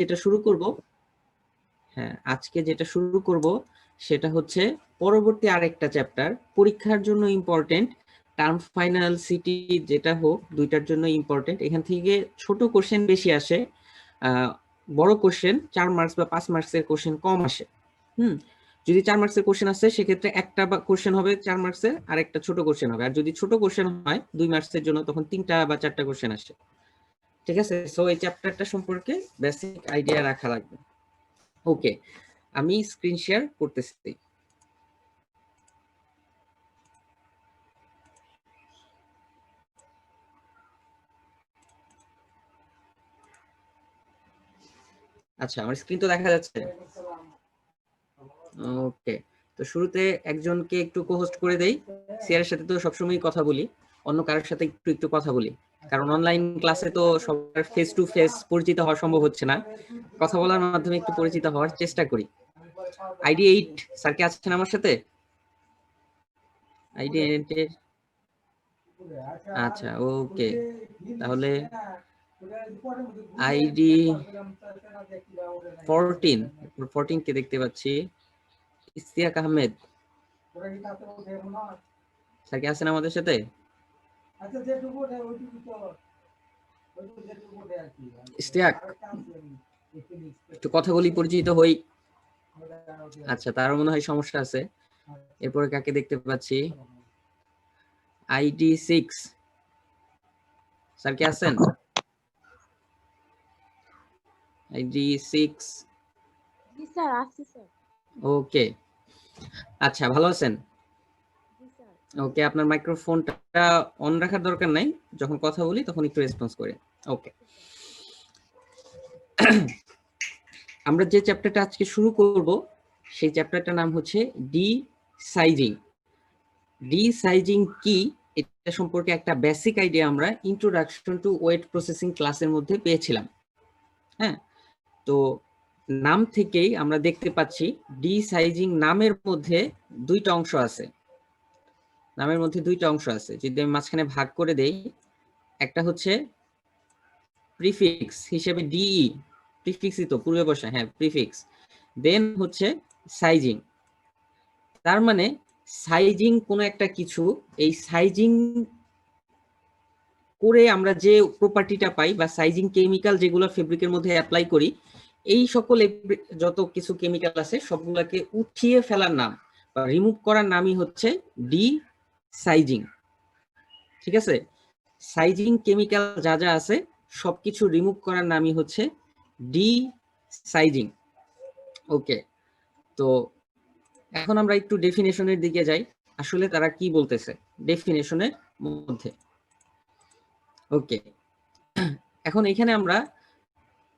যেটা শুরু করব, হ্যাঁ আজকে যেটা শুরু করব সেটা হচ্ছে পরবর্তী আরেকটা চ্যাপ্টার, পরীক্ষার জন্য ইম্পর্টেন্ট, টার্ম ফাইনাল সিটি যেটা হোক দুইটার জন্য ইম্পর্টেন্ট। এখান থেকে ছোট কোশ্চেন বেশি আসে, বড় কোশ্চেন 4 মার্কস বা 5 মার্কসের কোশ্চেন কম আসে। যদি 4 মার্কসের কোশ্চেন আসে সেক্ষেত্রে একটা কোশ্চেন হবে 4 মার্কসের, আর একটা ছোট কোশ্চেন হবে। আর যদি ছোট কোশ্চেন হয় 2 মার্কসের জন্য তখন 3টা বা 4টা কোশ্চেন আসে। ঠিক আছে, সো এই চ্যাপ্টারটা সম্পর্কে বেসিক আইডিয়া রাখা লাগবে। ওকে, আমি স্ক্রিন শেয়ার করতেছি। আচ্ছা, আমার স্ক্রিন তো দেখা যাচ্ছে। ওকে, তো শুরুতে একজনকে একটু কোহোস্ট করে দেই। সিয়ারের সাথে তো সবসময় কথা বলি, অন্য কারোর সাথে একটু একটু কথা বলি, কারণ অনলাইন ক্লাসে তো সবার ফেস টু ফেস পরিচিত হওয়া সম্ভব হচ্ছে না। কথা বলার মাধ্যমে একটু পরিচিত হওয়ার চেষ্টা করি। আইডি 8 স্যার কে আছেন আমার সাথে? আইডি 8 এর আচ্ছা, ওকে, তাহলে আইডি 14 কে দেখতে পাচ্ছি, ইস্তিয়াক আহমেদ স্যার কে আছেন আমাদের সাথে? ইস্তিয়াক, একটু কথা বলি, পরিচিত হই। আচ্ছা, তার মনে হয় সমস্যা আছে। এরপরে কাকে দেখতে পাচ্ছি? আইডি 6 স্যার কে আছেন? আইডি 6 জি স্যার, আছি স্যার। ওকে, আচ্ছা, ভালো আছেন? জি স্যার। ওকে, আপনার মাইক্রোফোনটা অন রাখার দরকার নাই, যখন কথা বলি তখন একটু রেসপন্স করে। ওকে, আমরা যে চ্যাপ্টারটা আজকে শুরু করব সেই চ্যাপ্টারটার নাম হচ্ছে ডি সাইজিং। ডি সাইজিং কি এটা সম্পর্কে একটা বেসিক আইডিয়া আমরা ইন্ট্রোডাকশন টু ওয়েট প্রসেসিং ক্লাসের মধ্যে পেয়েছিলাম। হ্যাঁ, তো নাম থেকেই আমরা দেখতে পাচ্ছি ডি সাইজিং নামের মধ্যে দুইটা অংশ আছে। নামের মধ্যে দুইটা অংশ আছে, যদি আমি মাঝখানে ভাগ করে দেই, একটা হচ্ছে প্রিফিক্স হিসেবে ডিই, প্রিফিক্সই তো পূর্বে বসা, হ্যাঁ প্রিফিক্স, দেন হচ্ছে সাইজিং। তার মানে সাইজিং কোনো একটা কিছু, এই সাইজিং করে আমরা যে প্রপার্টিটা পাই বা সাইজিং কেমিক্যাল যেগুলো ফেব্রিকের মধ্যে অ্যাপ্লাই করি, এই সকল যত কিছু কেমিক্যাল আছে সবগুলোকে উঠিয়ে ফেলার নাম বা রিমুভ করার নামই হচ্ছে ডি সাইজিং। ঠিক আছে, সাইজিং কেমিক্যাল যা যা আছে সবকিছু রিমুভ করার নামই হচ্ছে ডি সাইজিং। ওকে, তো এখন আমরা একটু ডেফিনেশনের দিকে যাই, আসলে তারা কি বলতেছে ডেফিনেশনের মধ্যে। ওকে, এখন এখানে আমরা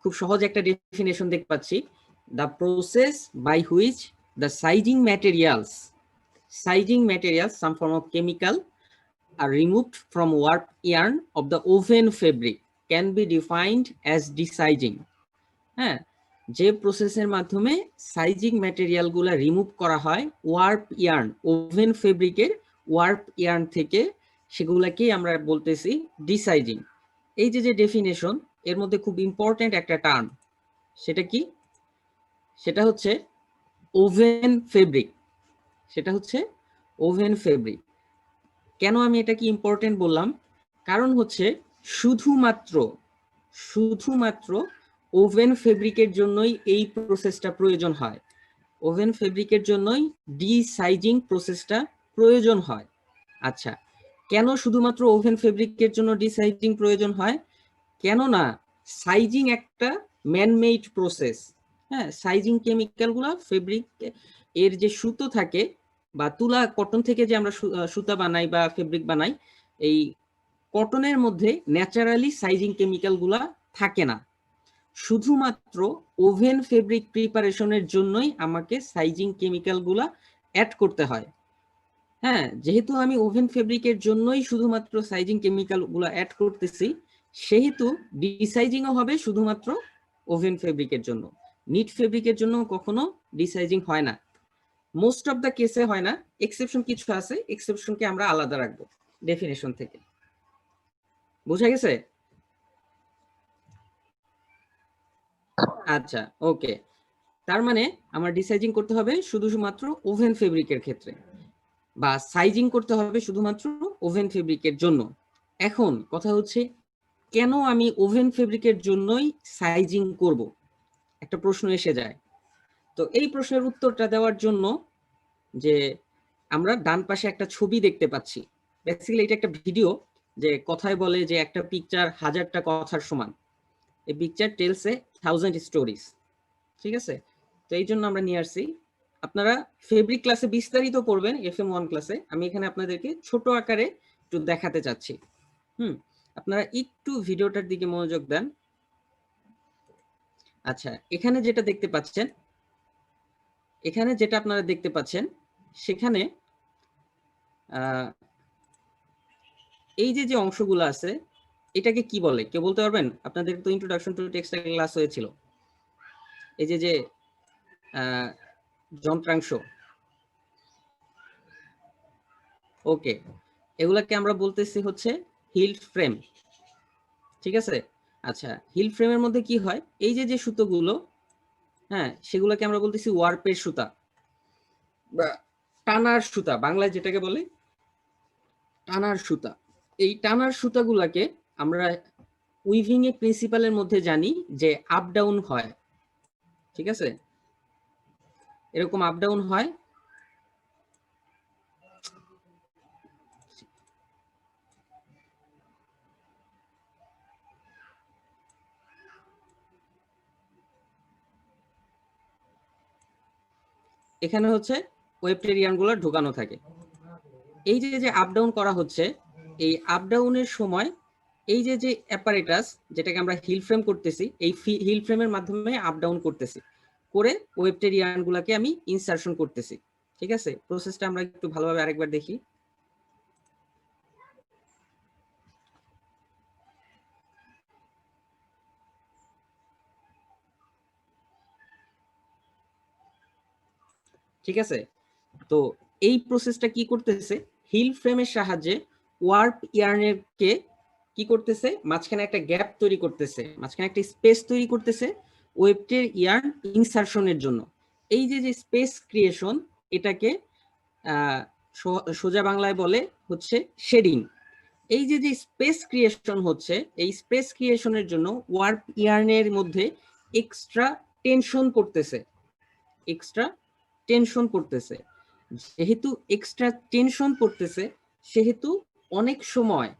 খুব সহজ একটা ডেফিনেশন দেখতে পাচ্ছি, the process by which the sizing materials some form of chemical are removed from warp yarn of the woven fabric can be defined as de-sizing. হ্যাঁ, যে প্রসেসের মাধ্যমে সাইজিং ম্যাটেরিয়াল গুলা রিমুভ করা হয় ওয়ার্প ইয়ার্ন, ওভেন ফেব্রিকের warp yarn থেকে, সেগুলাকেই আমরা বলতেছি ডিসাইজিং। এই যে যে ডেফিনেশন, এর মধ্যে খুব ইম্পর্টেন্ট একটা টার্ম, সেটা কি? সেটা হচ্ছে ওভেন ফেব্রিক। সেটা হচ্ছে ওভেন ফেব্রিক। কেন আমি এটা কি ইম্পর্টেন্ট বললাম? কারণ হচ্ছে শুধুমাত্র ওভেন ফেব্রিকের জন্যই এই প্রসেসটা প্রয়োজন হয়। ওভেন ফেব্রিকের জন্যই ডিসাইজিং প্রসেসটা প্রয়োজন হয়। আচ্ছা, কেন শুধুমাত্র ওভেন ফেব্রিকের জন্য ডিসাইজিং প্রয়োজন হয়? কেননা সাইজিং একটা ম্যানমেড প্রসেস। হ্যাঁ, সাইজিং কেমিক্যালগুলো ফেব্রিক এর যে সুতো থাকে বা তুলা, কটন থেকে যে আমরা সুতা বানাই বা ফেব্রিক বানাই, এই কটনের মধ্যে ন্যাচারালি সাইজিং কেমিক্যালগুলো থাকে না। শুধুমাত্র ওভেন ফেব্রিক প্রিপারেশনের জন্যই আমাকে সাইজিং কেমিক্যালগুলো অ্যাড করতে হয়। হ্যাঁ, যেহেতু আমি ওভেন ফেব্রিকের জন্যই শুধুমাত্র সাইজিং কেমিক্যালগুলো অ্যাড করতেছি, সেহেতু ডিসাইজিংও হবে শুধুমাত্র ওভেন ফেব্রিকের জন্য। নিট ফেব্রিকের জন্য কখনো ডিসাইজিং হয় না, মোস্ট অফ দ্য কেসে হয় না, এক্সেপশন কিছু আছে, এক্সেপশনকে আমরা আলাদা রাখবো ডেফিনেশন থেকে। বোঝা গেছে? আচ্ছা, ওকে। তার মানে আমার ডিসাইজিং করতে হবে শুধুমাত্র ওভেন ফেব্রিকের ক্ষেত্রে, বা সাইজিং করতে হবে শুধুমাত্র ওভেন ফেব্রিকের জন্য। এখন কথা হচ্ছে, কেন আমি ওভেন ফেব্রিকের জন্যই সাইজিং করব, একটা প্রশ্ন এসে যায়। তো এই প্রশ্নের উত্তরটা দেওয়ার জন্য, যে আমরা ডান পাশে একটা ছবি দেখতে পাচ্ছি, বেসিক্যালি এটা একটা ভিডিও, যে কথায় বলে যে একটা পিকচার হাজারটা কথার সমান, a picture tells a 1000 stories. ঠিক আছে, তো এই জন্য আমরা নিয়ে আসছি। আপনারা ফেব্রিক ক্লাসে বিস্তারিত পড়বেন FM1 ক্লাসে, আমি এখানে আপনাদেরকে ছোট আকারে একটু দেখাতে চাচ্ছি। আপনারা একটু ভিডিওটার দিকে মনোযোগ দেন। আচ্ছা, এখানে যেটা দেখতে পাচ্ছেন, সেখানে এই যে অংশগুলো আছে, এটাকে কি বলে কেউ বলতে পারবেন? আপনাদের তো ইন্ট্রোডাকশন টু টেক্সটাইল ক্লাস হয়েছিল, এই যে যন্ত্রাংশ, ওকে, এগুলাকে আমরা বলতেছি হচ্ছে হিল ফ্রেম। ঠিক আছে, আচ্ছা, হিল ফ্রেমের মধ্যে কি হয়, এই যে সুতোগুলো, হ্যাঁ, সেগুলোকে আমরা বলতেছি ওয়ার্পের সুতা বা টানার সুতা, বাংলায় যেটাকে বলে টানার সুতা। এই টানার সুতাগুলাকে আমরা উইভিং এর প্রিন্সিপালের মধ্যে জানি যে আপ ডাউন হয়। ঠিক আছে, এরকম আপ ডাউন হয়। এখানে হচ্ছে ওয়েবটেরিয়ান গুলো ঢোকানো থাকে। এই যে আপ ডাউন করা হচ্ছে, এই আপ ডাউনের সময় এই যে অ্যাপারেটাস, যেটাকে আমরা হিল ফ্রেম করতেছি, এই হিল ফ্রেমের মাধ্যমে আপ ডাউন করতেছি, করে ওয়েবটেরিয়ান গুলাকে আমি ইনসারশন করতেছি। ঠিক আছে, প্রসেসটা আমরা একটু ভালোভাবে আরেকবার দেখি। ঠিক আছে, তো এই প্রসেসটা কি করতেছে, হিল ফ্রেমের সাহায্যে ওয়ার্প ইয়ার্নের কে কি করতেছে, মাঝখানে একটা গ্যাপ তৈরি করতেছে, মাঝখানে একটা স্পেস তৈরি করতেছে ওয়েবটের ইয়ার্ন ইনসারশনের জন্য। এই যে স্পেস ক্রিয়েশন, এটাকে সোজা বাংলায় বলে হচ্ছে শেডিং। এই যে স্পেস ক্রিয়েশন হচ্ছে, এই স্পেস ক্রিয়েশনের জন্য ওয়ার্প ইয়ার্নের মধ্যে এক্সট্রা টেনশন পড়তেছে, যেহেতু এক্সট্রা টেনশন পড়তেছে, সেহেতু অনেক সময়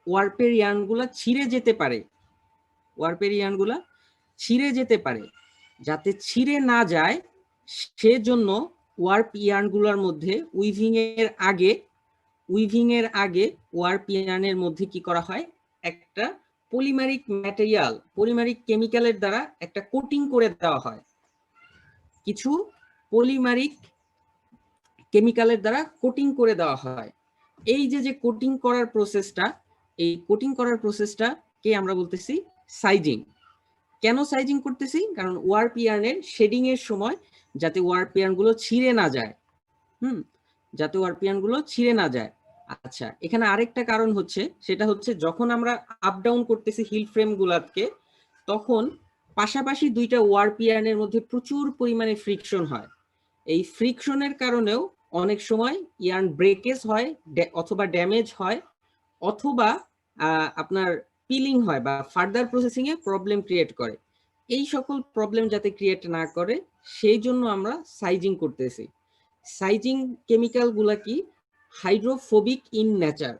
ওয়ার্পের ইয়ার্নগুলা ছিঁড়ে যেতে পারে। যাতে ছিঁড়ে না যায় সেজন্য ওয়ার্প ইয়ার্নগুলোর মধ্যে উইভিং এর আগে ওয়ার্প ইয়ার্নের মধ্যে কি করা হয়, একটা পলিমারিক কেমিক্যালের দ্বারা একটা কোটিং করে দেওয়া হয়, কিছু পলিমারিক কেমিক্যালের দ্বারা কোটিং করে দেওয়া হয়। এই যে কোটিং করার প্রসেসটা, কে আমরা বলতেছি সাইজিং। কেন সাইজিং করতেছি? কারণ ওয়ার্প ইয়ার্নের শেডিং এর সময় যাতে ওয়ার্প ইয়ার্নগুলো ছিঁড়ে না যায়। আচ্ছা, এখানে আরেকটা কারণ হচ্ছে, সেটা হচ্ছে যখন আমরা আপ ডাউন করতেছি হিল ফ্রেম গুলাকে, তখন পাশাপাশি দুইটা ওয়ার্প ইয়ার্নের মধ্যে প্রচুর পরিমাণে ফ্রিকশন হয়। এই ফ্রিকশনের কারণেও অনেক সময় ইয়ার্ন ব্রেকেজ হয়, অথবা ড্যামেজ হয়, অথবা আপনার পিলিং হয়, বা ফার্দার প্রসেসিং এ প্রবলেম ক্রিয়েট করে। এই সকল প্রবলেম যাতে ক্রিয়েট না করে, সেই জন্য আমরা সাইজিং করতেছি। সাইজিং কেমিক্যাল গুলা কি হাইড্রোফোবিক ইন নেচার।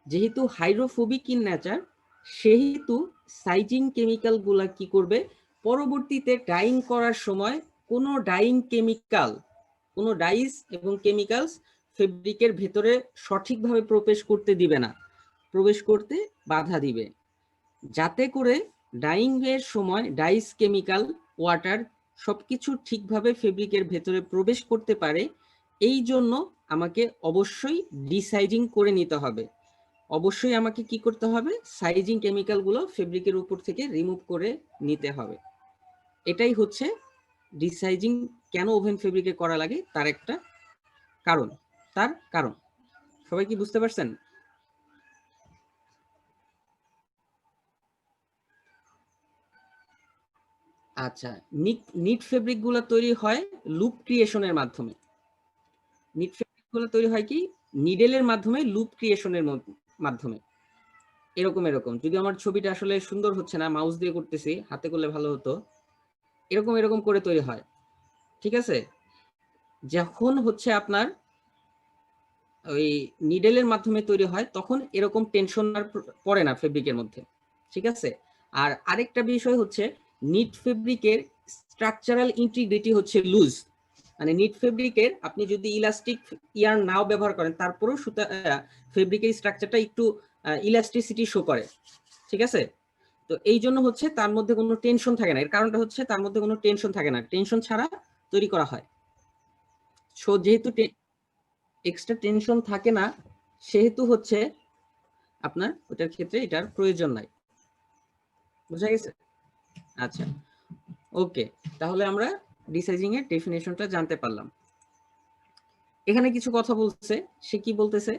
যেহেতু হাইড্রোফোবিক ইন নেচার, সেহেতু সাইজিং কেমিক্যাল গুলা কি করবে, পরবর্তীতে ডাইং করার সময় কোনো ডাইস এবং কেমিক্যালস ফেব্রিকের ভেতরে সঠিকভাবে প্রবেশ করতে বাধা দিবে, যাতে করে ডাইং এর সময় ডাইস, কেমিক্যাল, ওয়াটার সবকিছু ঠিকভাবে ফেব্রিকের ভেতরে প্রবেশ করতে পারে। এই জন্য আমাকে অবশ্যই ডিসাইজিং করে নিতে হবে, অবশ্যই আমাকে কি করতে হবে, সাইজিং কেমিক্যাল গুলো ফেব্রিকের উপর থেকে রিমুভ করে নিতে হবে। এটাই হচ্ছে ডিসাইজিং কেন ওভেন ফেব্রিকে করা লাগে তার একটা কারণ। সবাই কি বুঝতে পারছেন? আচ্ছা, নিট ফেব্রিক গুলো তৈরি হয় লুপ ক্রিয়েশনের মাধ্যমে। নিট ফেব্রিক গুলো তৈরি হয় কি নিডেলের মাধ্যমে, লুপ ক্রিয়েশনের মাধ্যমে। এরকম এরকম, যদি আমার ছবিটা আসলে সুন্দর হচ্ছে না, মাউস দিয়ে করতেছি, হাতে করলে ভালো হতো। এরকম এরকম করে তৈরি হয়, ঠিক আছে। যখন হচ্ছে আপনার ওই নিডেলের মাধ্যমে তৈরি হয় তখন এরকম টেনশন আর পড়ে না ফেব্রিকের মধ্যে, ঠিক আছে। আর আরেকটা বিষয় হচ্ছে নিট ফেব্রিকের স্ট্রাকচারাল ইন্টিগ্রিটি হচ্ছে লুজ। মানে নিট ফেব্রিকের আপনি যদি ইলাস্টিক ইয়ার্ন নাও ব্যবহার করেন তারপরেও সুতা ফেব্রিকের স্ট্রাকচারটা একটু ইলাস্টিসিটি শো করে, ঠিক আছে। তো এই জন্য হচ্ছে তার মধ্যে কোনো টেনশন থাকে না, এর কারণটা হচ্ছে তার মধ্যে কোনো টেনশন থাকে না, টেনশন ছাড়া তৈরি করা হয়। সো যেহেতু এক্সট্রা টেনশন থাকে না, সেহেতু হচ্ছে আপনার ওটার ক্ষেত্রে এটার প্রয়োজন নাই। বুঝা গেছে? আচ্ছা, ওকে, তাহলে আমরা ডিসাইজিং এর ডেফিনেশনটা জানতে পারলাম। এখানে কিছু কথা বলছে, সে কি বলতেছে,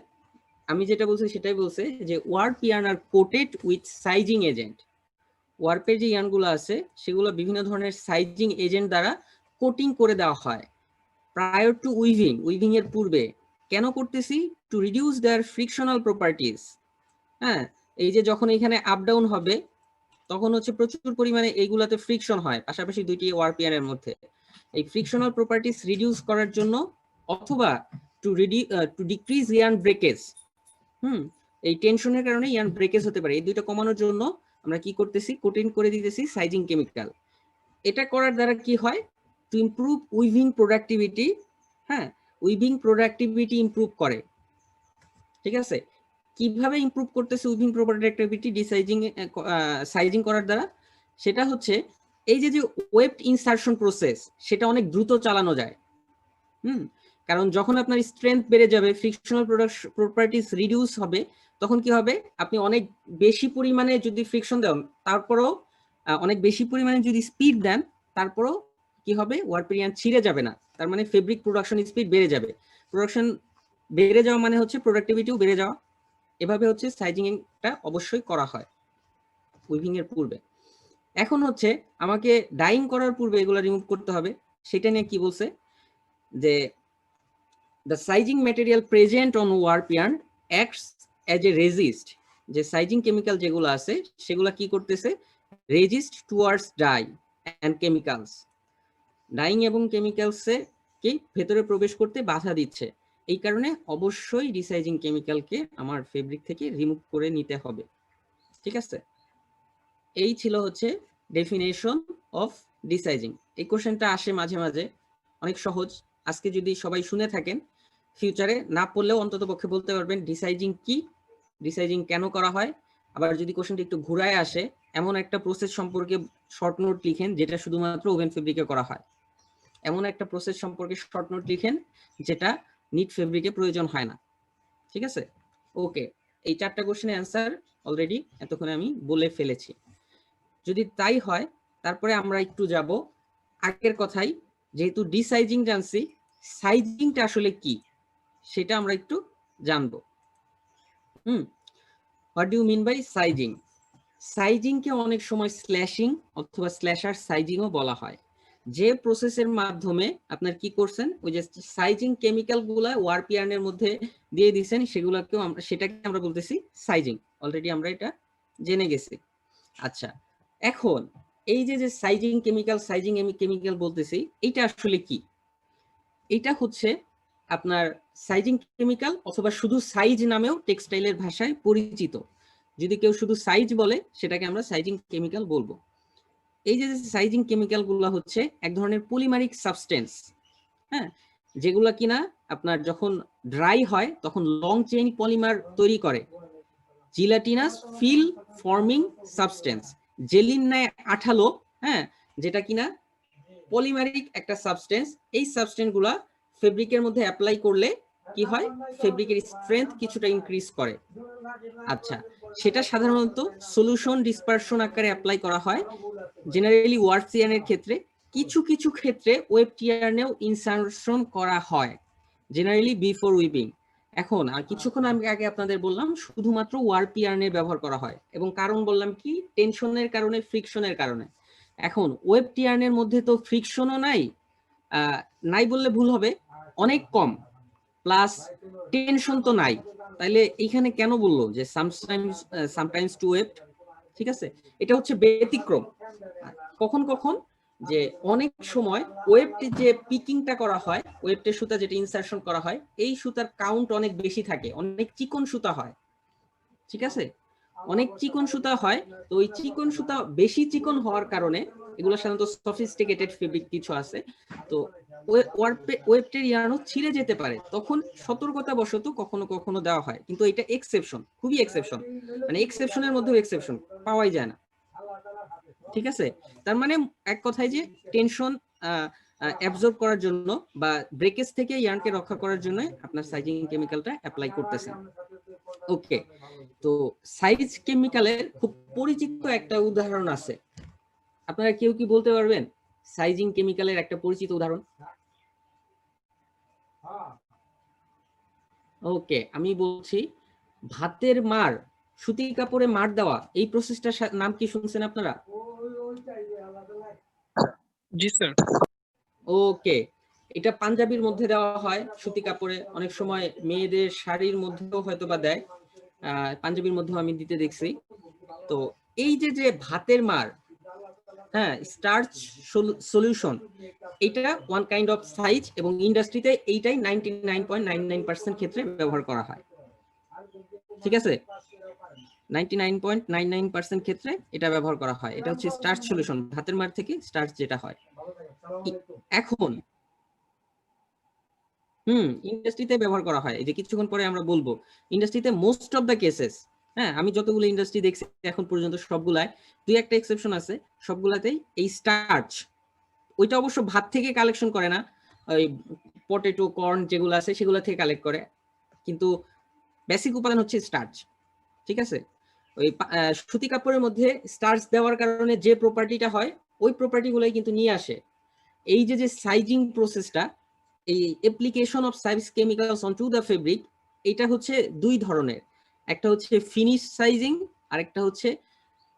আমি যেটা বলছি সেটাই বলছে যে ওয়ার্প ইয়ার্ন আর কোটেড উইথ সাইজিং এজেন্ট। ওয়ার্পের যে ইয়ার্নগুলো আছে সেগুলো বিভিন্ন ধরনের সাইজিং এজেন্ট দ্বারা কোটিং করে দেওয়া হয় প্রায়র টু উইভিং এর পূর্বে। কেন করতেছি? To reduce their frictional properties. হ্যাঁ, এই যে যখন এখানে আপ ডাউন হবে তখন হচ্ছে প্রচুর পরিমাণে এইগুলাতে ফ্রিকশন হয় পাশাপাশি দুইটি ওয়ার্প ইয়ার্নের মধ্যে। এই ফ্রিকশনাল প্রপার্টিজ রিডিউস করার জন্য অথবা টু ডিক্রিজ ইয়ার্ন ব্রেকেজ, এই টেনশনের কারণে ইয়ার্ন ব্রেকেজ হতে পারে, এই দুইটা কমানোর জন্য আমরা কি করতেছি, কোটিং করে দিতেছি সাইজিং কেমিক্যাল। এটা করার দ্বারা কি হয়? To improve weaving productivity. হ্যাঁ, উইভিং প্রোডাক্টিভিটি ইমপ্রুভ করে, ঠিক আছে। কিভাবে ইমপ্রুভ করতেছে উইভিং প্রোডাক্টিভিটি ডিসাইজিং সাইজিং করার দ্বারা? সেটা হচ্ছে এই যে যে ওয়েবড ইনসারশন প্রসেস সেটা অনেক দ্রুত চালানো যায়। কারণ যখন আপনার স্ট্রেংথ বেড়ে যাবে, ফ্রিকশনাল প্রপার্টিজ রিডিউস হবে, তখন কি হবে, আপনি অনেক বেশি পরিমাণে যদি ফ্রিকশন দেন, তারপরেও অনেক বেশি পরিমাণে যদি স্পিড দেন, তারপরেও কি হবে, ওয়ার্পের ইয়ার্ন ছিঁড়ে যাবে না, তার মানে ফেব্রিক প্রোডাকশন স্পিড বেড়ে যাবে। প্রোডাকশন বেড়ে যাওয়া মানে হচ্ছে প্রোডাক্টিভিটিও বেড়ে যাওয়া। এভাবে হচ্ছে সাইজিংটা অবশ্যই করা হয় উইভিং এর পূর্বে। এখন হচ্ছে আমাকে ডাইং করার পূর্বে এগুলো রিমুভ করতে হবে, সেটা নিয়ে কি বলছে যে the sizing material present on warp yarn acts as a resist। যে সাইজিং কেমিক্যাল যেগুলো আছে সেগুলো কি করতেছে, resist towards dye and chemicals. Dyeing এবং কেমিক্যালসে কি ভেতরে প্রবেশ করতে বাধা দিচ্ছে, এই কারণে অবশ্যই রিসাইজিং কেমিক্যালকে আমার ফেব্রিক থেকে রিমুভ করে নিতে হবে, ঠিক আছে। এই ছিল হচ্ছে ডেফিনেশন অফ ডিসাইজিং। এই কোশ্চেনটা আসে মাঝে মাঝে, অনেক সহজ। আজকে যদি সবাই শুনে থাকেন, ফিউচারে না পড়লেও অন্তত পক্ষে বলতে পারবেন ডিসাইজিং কি, ডিসাইজিং কেন করা হয়। আবার যদি কোশ্চেনটা একটু ঘুরায় আসে, এমন একটা প্রসেস সম্পর্কে শর্ট নোট লিখেন যেটা শুধুমাত্র ওভেন ফেব্রিকে করা হয়, এমন একটা প্রসেস সম্পর্কে শর্ট নোট লিখেন যেটা নিট ফেব্রিকে প্রয়োজন হয় না, ঠিক আছে। ওকে, এই চারটা কোশ্চেনের অ্যান্সার অলরেডি এতক্ষণে আমি বলে ফেলেছি। যদি তাই হয় তারপরে আমরা একটু যাব আগের কথাই, যেহেতু ডিসাইজিং জানছি, সাইজিংটা আসলে কি সেটা আমরা একটু জানবো। What do you mean by sizing? সাইজিংকে অনেক সময় স্ল্যাশিং অথবা স্ল্যাশার সাইজিংও বলা হয়। যে প্রসেসের মাধ্যমে আপনার কি করছেন, ওই যে সাইজিং কেমিক্যাল গুলা ওয়ার্প ইয়ার্নের মধ্যে দিয়ে দিচ্ছেন, সেগুলোকেও আমরা সেটাকে আমরা বলতেছি সাইজিং। অলরেডি আমরা এটা জেনে গেছি। আচ্ছা, এখন এই যে যে সাইজিং কেমিক্যাল বলতেছি, এইটা আসলে কি? এটা হচ্ছে আপনার সাইজিং কেমিক্যাল অথবা শুধু সাইজ নামেও টেক্সটাইলের ভাষায় পরিচিত। যদি কেউ শুধু সাইজ বলে সেটাকে আমরা সাইজিং কেমিক্যাল বলবো। এই যে সাইজিং কেমিক্যাল গুলো হচ্ছে এক ধরনের পলিমারিক সাবস্টেন্স, হ্যাঁ, যেগুলো কিনা আপনার যখন ড্রাই হয় তখন লং চেইন পলিমার তৈরি করে। জিলাটিনাস ফিল ফর্মিং সাবস্টেন্স, জেলিন ন্যায় আঠালো, হ্যাঁ, যেটা কিনা পলিমারিক একটা সাবস্টেন্স। এই সাবস্টেন্স গুলা ফেব্রিকের মধ্যে অ্যাপ্লাই করলে কি হয়, ফেব্রিকের স্ট্রেংথ কিছুটা ইনক্রিজ করে। আচ্ছা, সেটা সাধারণত সলিউশন ডিসপারশন আকারে অ্যাপ্লাই করা হয় জেনারেলি ওয়ার্প ইয়ার্নের ক্ষেত্রে। কিছু কিছু ক্ষেত্রে ওয়েব ইয়ার্নেও ইনসারশন করা হয়, জেনারেলি বিফোর উইভিং। এখন আর কিছুক্ষণ আমি আগে আপনাদের বললাম শুধুমাত্র ওয়ার্প ইয়ার্নে ব্যবহার করা হয়, এবং কারণ বললাম কি, টেনশনের কারণে, ফ্রিকশনের কারণে। এখন ওয়েব টিয়ার্নের মধ্যে তো ফ্রিকশনও নাই, নাই বললে ভুল হবে, অনেক কম, প্লাস টেনশন তো নাই। তাইলে এইখানে কেন বললো যে সামটাইমস টু ওয়েব? ঠিক আছে, এটা হচ্ছে ব্যতিক্রম। কখন কখন যে অনেক সময় ওয়েবটি যে পিকিংটা করা হয়, ওয়েবটের সুতা যেটা ইনসারশন করা হয়, এই সুতার কাউন্ট অনেক বেশি থাকে, অনেক চিকন সুতা হয়। ঠিক আছে, অনেক চিকন সুতা হয়। তো ওই চিকন সুতা বেশি চিকন হওয়ার কারণে, এগুলো সাধারণত সফিস্টিকেটেড ফেব্রিক কিছু আছে, তো ওয়েবটের ইয়ার্নও ছিঁড়ে যেতে পারে, তখন সতর্কতা বশত কখনো কখনো দেওয়া হয়, কিন্তু এটা এক্সেপশন, খুবই এক্সেপশন, মানে এক্সেপশনের মধ্যেও এক্সেপশন, পাওয়াই যায় না। ঠিক আছে, তার মানে এক কথায় যে টেনশন অ্যাবজর্ব করার জন্য বা ব্রেকেজ থেকে ইয়ার্নকে রক্ষা করার জন্য আপনার সাইজিং কেমিক্যালটা অ্যাপ্লাই করতেছেন। ওকে, তো সাইজ কেমিক্যালের খুব পরিচিত একটা উদাহরণ আছে, আপনারা কেউ কি বলতে পারবেন সাইজিং কেমিক্যালের একটা পরিচিত উদাহরণ? ওকে, আমি বলছি, ভাতের মার, সুতি কাপড়ে মার দেওয়া, এই প্রসেসটার নাম কি শুনছেন আপনারা? জি স্যার। ওকে, এটা পাঞ্জাবির মধ্যে দেওয়া হয়, সুতি কাপড়ে, অনেক সময় মেয়েদের শাড়ির মধ্যেও হয়তো বা দেয়, পাঞ্জাবির মধ্যেও আমি দিতে দেখছি। তো এই যে যে ভাতের মার, হ্যাঁ, স্টার্চ সলিউশন, এটা ওয়ান কাইন্ড অফ সাইজ, এবং ইন্ডাস্ট্রিতে এইটাই 99.99% ক্ষেত্রে ব্যবহার করা হয়। ঠিক আছে, 99.99% ক্ষেত্রে এটা ব্যবহার করা হয়, এটা হচ্ছে স্টার্চ সলিউশন, ভাতের মার থেকে স্টার্চ যেটা হয়। এখন ইন্ডাস্ট্রিতে ব্যবহার করা হয়, এই যে কিছুক্ষণ পরে আমরা বলবো, ইন্ডাস্ট্রিতে মোস্ট অফ দ্য কেসেস, হ্যাঁ, আমি যতগুলো ইন্ডাস্ট্রি দেখছি এখন পর্যন্ত সবগুলাই, দুই একটা এক্সেপশন আছে, সবগুলাতেই এই স্টার্চ, ওইটা অবশ্য ভাত থেকে কালেকশন করে না, ওই পটেটো কর্ন যেগুলো আছে সেগুলো থেকে কালেক্ট করে, কিন্তু বেসিক উপাদান হচ্ছে স্টার্চ। ঠিক আছে, ওই সুতি কাপড়ের মধ্যে স্টার্চ দেওয়ার কারণে যে প্রপার্টিটা হয়, ওই প্রপার্টিগুলোই কিন্তু নিয়ে আসে এই যে যে সাইজিং প্রসেসটা, এই application of size chemicals অনটু the fabric, এটা হচ্ছে দুই ধরনের, একটা হচ্ছে ফিনিশ সাইজিং, আর একটা হচ্ছে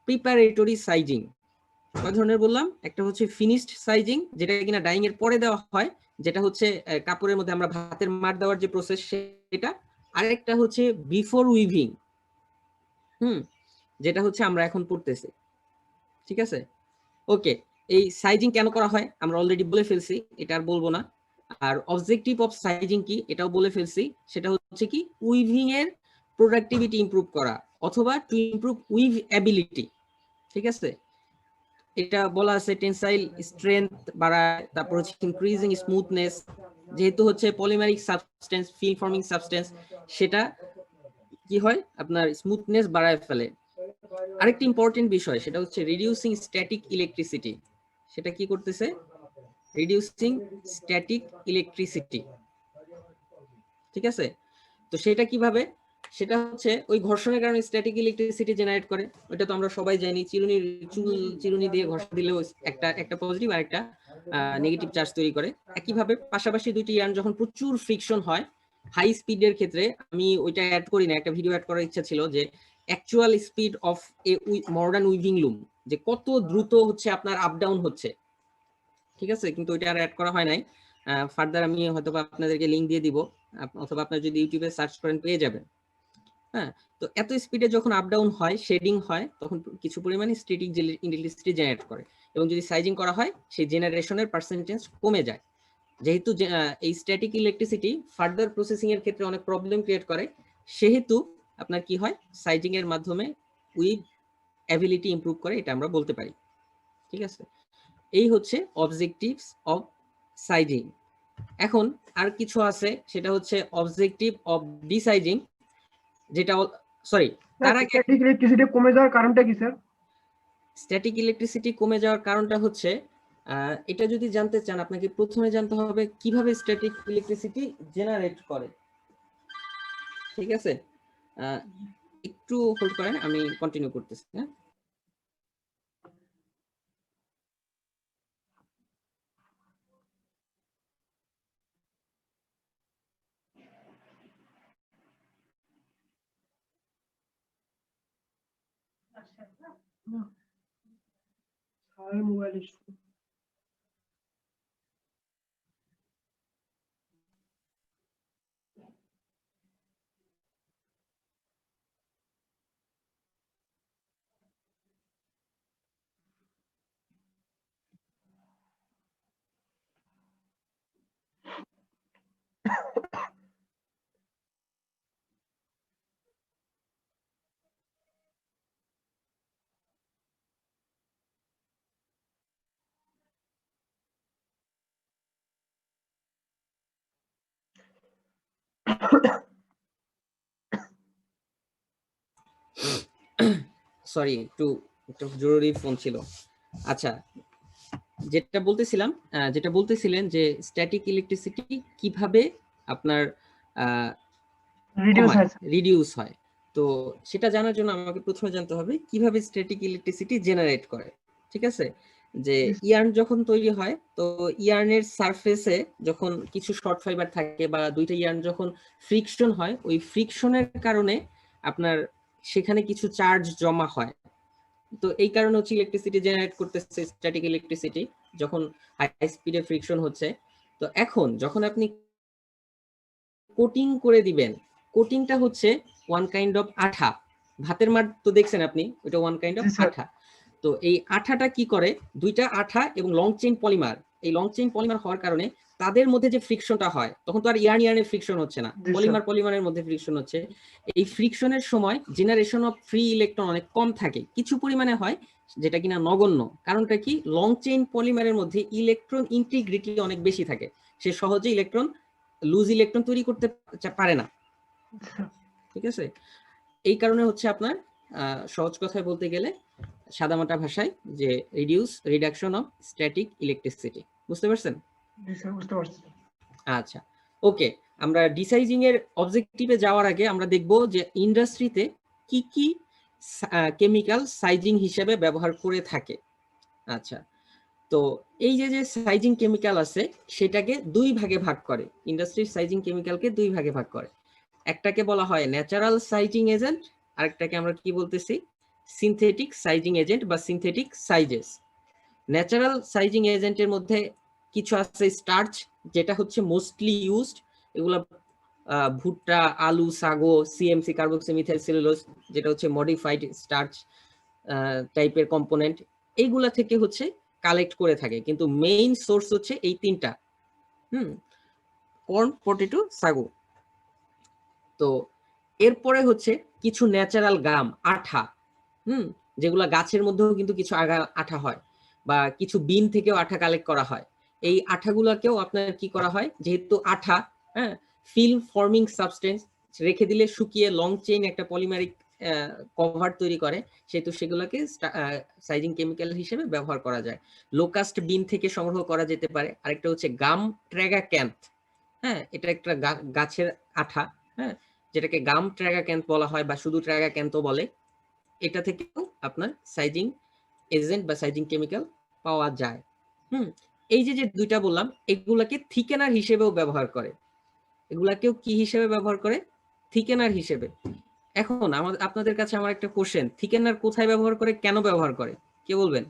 প্রিপারেটরি সাইজিং। কয় ধরনের বললাম? একটা হচ্ছে ফিনিশড সাইজিং, যেটা কিনা ডাইং এর পরে দেওয়া হয়, যেটা হচ্ছে কাপড়ের মধ্যে আমরা ভাতের মার দেওয়ার যে প্রসেস সেটা, আরেকটা হচ্ছে বিফোর উইভিং, যেটা হচ্ছে আমরা এখন পড়তেছি। ঠিক আছে, ওকে, এই সাইজিং কেন করা হয় আমরা অলরেডি বলে ফেলছি, এটা আর বলবো না। আর অবজেক্টিভ অফ সাইজিং কি এটাও বলে ফেলছি, সেটা হচ্ছে কি উইভিং এর প্রোডাক্টিভিটি ইমপ্রুভ করা, অথবা টু ইমপ্রুভ উইভ অ্যাবিলিটি। ঠিক আছে, এটা বলা আছে টেনসাইল স্ট্রেংথ বাড়ায়, তারপর হচ্ছে ইনক্রিজিং স্মুথনেস, যেহেতু হচ্ছে polymeric substance, film forming substance, সেটা কি হয় আপনার স্মুথনেস বাড়ায় ফেলে। আরেকটি ইম্পর্টেন্ট বিষয়, সেটা হচ্ছে রিডিউসিং স্ট্যাটিক ইলেকট্রিসিটি। সেটা কি করতেছে? Reducing static electricity. ঠিক আছে, তো সেটা কিভাবে? সেটা হচ্ছে ওই ঘর্ষণের কারণে স্ট্যাটিক ইলেকট্রিসিটি জেনারেট করে, ওটা তো আমরা সবাই জানি, চিরুনি দিয়ে ঘষা দিলেও একটা একটা পজিটিভ আর একটা নেগেটিভ চার্জ তৈরি করে। একইভাবে পাশাপাশি দুইটি ইয়ার্ন যখন প্রচুর ফ্রিকশন হয় হাই স্পিডের ক্ষেত্রে, আমি ওইটা অ্যাড করি না, একটা ভিডিও অ্যাড করার ইচ্ছা ছিল যে actual speed of a modern weaving loom, যে কত দ্রুত হচ্ছে আপনার আপ ডাউন হচ্ছে। ঠিক আছে, কিন্তু ওইটা আর অ্যাড করা হয় নাই, ফার্দার আমি হয়তো আপনাদেরকে লিঙ্ক দিয়ে দিব, অথবা আপনারা যদি ইউটিউবে সার্চ করেন পেয়ে যাবেন। হ্যাঁ, তো এত স্পিডে যখন আপ ডাউন হয়, শেডিং হয়, তখন কিছু পরিমাণে স্ট্যাটিক ইলেকট্রিসিটি জেনারেট করে, এবং যদি সাইজিং করা হয় সেই জেনারেশনের পার্সেন্টেজ কমে যায়। যেহেতু এই স্ট্যাটিক ইলেকট্রিসিটি ফার্দার প্রসেসিং এর ক্ষেত্রে অনেক প্রবলেম ক্রিয়েট করে, সেহেতু আপনার কি হয়, সাইজিং এর মাধ্যমে উইভ অ্যাবিলিটি ইমপ্রুভ করে, এটা আমরা বলতে পারি। ঠিক আছে, এই হচ্ছে অবজেক্টিভস অফ সাইজিং। এখন আর কিছু আছে, সেটা হচ্ছে অবজেক্টিভ অফ ডিসাইজিং, যেটা সরি তার আগে স্ট্যাটিক ইলেকট্রিসিটি কমে যাওয়ার কারণটা কি স্যার? স্ট্যাটিক ইলেকট্রিসিটি কমে যাওয়ার কারণটা হচ্ছে, এটা যদি জানতে চান আপনাকে প্রথমে জানতে হবে কিভাবে স্ট্যাটিক ইলেকট্রিসিটি জেনারেট করে। ঠিক আছে, একটু হোল্ড করেন, আমি কন্টিনিউ করতেছি। হ্যাঁ, আর মোবাইল ইস্যু। সরি, একটু জরুরি ফোন ছিল। আচ্ছা, যেটা বলতেছিলেন যে স্ট্যাটিক ইলেকট্রিসিটি কিভাবে আপনার রিডিউস হয়। রিডিউস হয়। তো সেটা জানার জন্য আমাকে প্রথমে জানতে হবে কিভাবে স্ট্যাটিক ইলেকট্রিসিটি জেনারেট করে। ঠিক আছে, যে ইয়ার্ন যখন তৈরি হয়, তো ইয়ার্নের সারফেসে যখন কিছু শর্ট ফাইবার থাকে বা দুইটা ইয়ার্ন যখন ফ্রিকশন হয়, ওই ফ্রিকশনের কারণে আপনার সেখানে কিছু চার্জ জমা হয়। তো এই কারণে হচ্ছে ইলেকট্রিসিটি জেনারেট করতেছে স্ট্যাটিক ইলেকট্রিসিটি, যখন হাই স্পিডে ফ্রিকশন হচ্ছে। তো এখন যখন আপনি কোটিং করে দিবেন, কোটিংটা হচ্ছে ওয়ান কাইন্ড অফ আঠা। ভাতের মাঠ তো দেখছেন আপনি, ওটা ওয়ান কাইন্ড অফ আঠা। তো এই আঠাটা কি করে, দুইটা আঠা এবং লং চেইন পলিমার, এই লং চেইন পলিমার হওয়ার কারণে তাদের মধ্যে যে ফ্রিকশনটা হয়, তখন তো আর ইয়ার্নের ফ্রিকশন হচ্ছে না, পলিমারের মধ্যে ফ্রিকশন হচ্ছে। এই ফ্রিকশনের সময় জেনারেশন অফ ফ্রি ইলেকট্রন অনেক কম থাকে, কিছু পরিমাণে হয়, যেটা কিনা নগণ্য। কারণটা কি, লং চেইন পলিমারের মধ্যে ইলেকট্রন ইন্টিগ্রিটি অনেক বেশি থাকে, সে সহজে লুজ ইলেকট্রন তৈরি করতে পারে না। ঠিক আছে, এই কারণে হচ্ছে আপনার সহজ কথায় বলতে গেলে সাদামাটা ভাষায় যে রিডাকশন অফ স্ট্যাটিক ইলেকট্রিসিটি। বুঝতে পারছেন? বুঝতে পারছি। আচ্ছা, ওকে, আমরা ডিসাইজিং এর অবজেক্টিভে যাওয়ার আগে আমরা দেখব যে ইন্ডাস্ট্রিতে কি কি কেমিক্যাল সাইজিং হিসেবে ব্যবহার করে থাকে। আচ্ছা, তো এই যে সাইজিং কেমিক্যাল আছে সেটাকে দুই ভাগে ভাগ করে, ইন্ডাস্ট্রির সাইজিং কেমিক্যালকে দুই ভাগে ভাগ করে। একটাকে বলা হয় ন্যাচারাল সাইজিং এজেন্ট, আরেকটাকে আমরা কি বলতেছি, সিনথেটিক সাইজিং এজেন্ট বা সিনথেটিক সাইজেস। ন্যাচারাল সাইজিং এজেন্টের মধ্যে কিছু আছে স্টার্চ, যেটা হচ্ছে মোস্টলি ইউজড, এগুলা ভুট্টা, আলু, সাগো, সিএমসি কার্বক্সিমিথাইল সেলুলোজ, যেটা হচ্ছে মডিফাইড স্টার্চ টাইপের কম্পোনেন্ট, এইগুলা থেকে হচ্ছে কালেক্ট করে থাকে। কিন্তু মেইন সোর্স হচ্ছে এই তিনটা, কর্ন, পটেটো, সাগো। তো এরপরে হচ্ছে কিছু ন্যাচারাল গাম, আঠা, যেগুলা গাছের মধ্যেও কিন্তু কিছু আঠা হয়, বা কিছু বিন থেকেও আঠা কালেক্ট করা হয়। এই আঠাগুলাকেও আপনার কি করা হয়, যেহেতু আঠা, ফিল্ম ফর্মিং সাবস্টেন্স, রেখে দিলে শুকিয়ে লং চেইন একটা পলিমারিক কভার তৈরি করে, সেহেতু সেগুলোকে সাইজিং কেমিক্যাল হিসেবে ব্যবহার করা যায়। লোকাস্ট বিন থেকে সংগ্রহ করা যেতে পারে। আরেকটা হচ্ছে গাম ট্র্যাগাক্যান্থ, এটা একটা গাছের আঠা, যেটাকে গাম ট্র্যাগাক্যান্থ বলা হয় বা শুধু ট্র্যাগাক্যান্থও বলে। এটা থেকেও আপনার সাইজিং এজেন্ট বা সাইজিং কেমিক্যাল পাওয়া যায়। এই যে দুইটা বললাম, এগুলাকে থিকেনার হিসেবেও ব্যবহার করে। এগুলাকেও কি হিসেবে ব্যবহার করে, থিকেনার হিসেবে। এখন আপনাদের কাছে আমার একটা কোশ্চেন, থিকেনার কোথায় ব্যবহার করে, কেন ব্যবহার করে, কে বলবেন?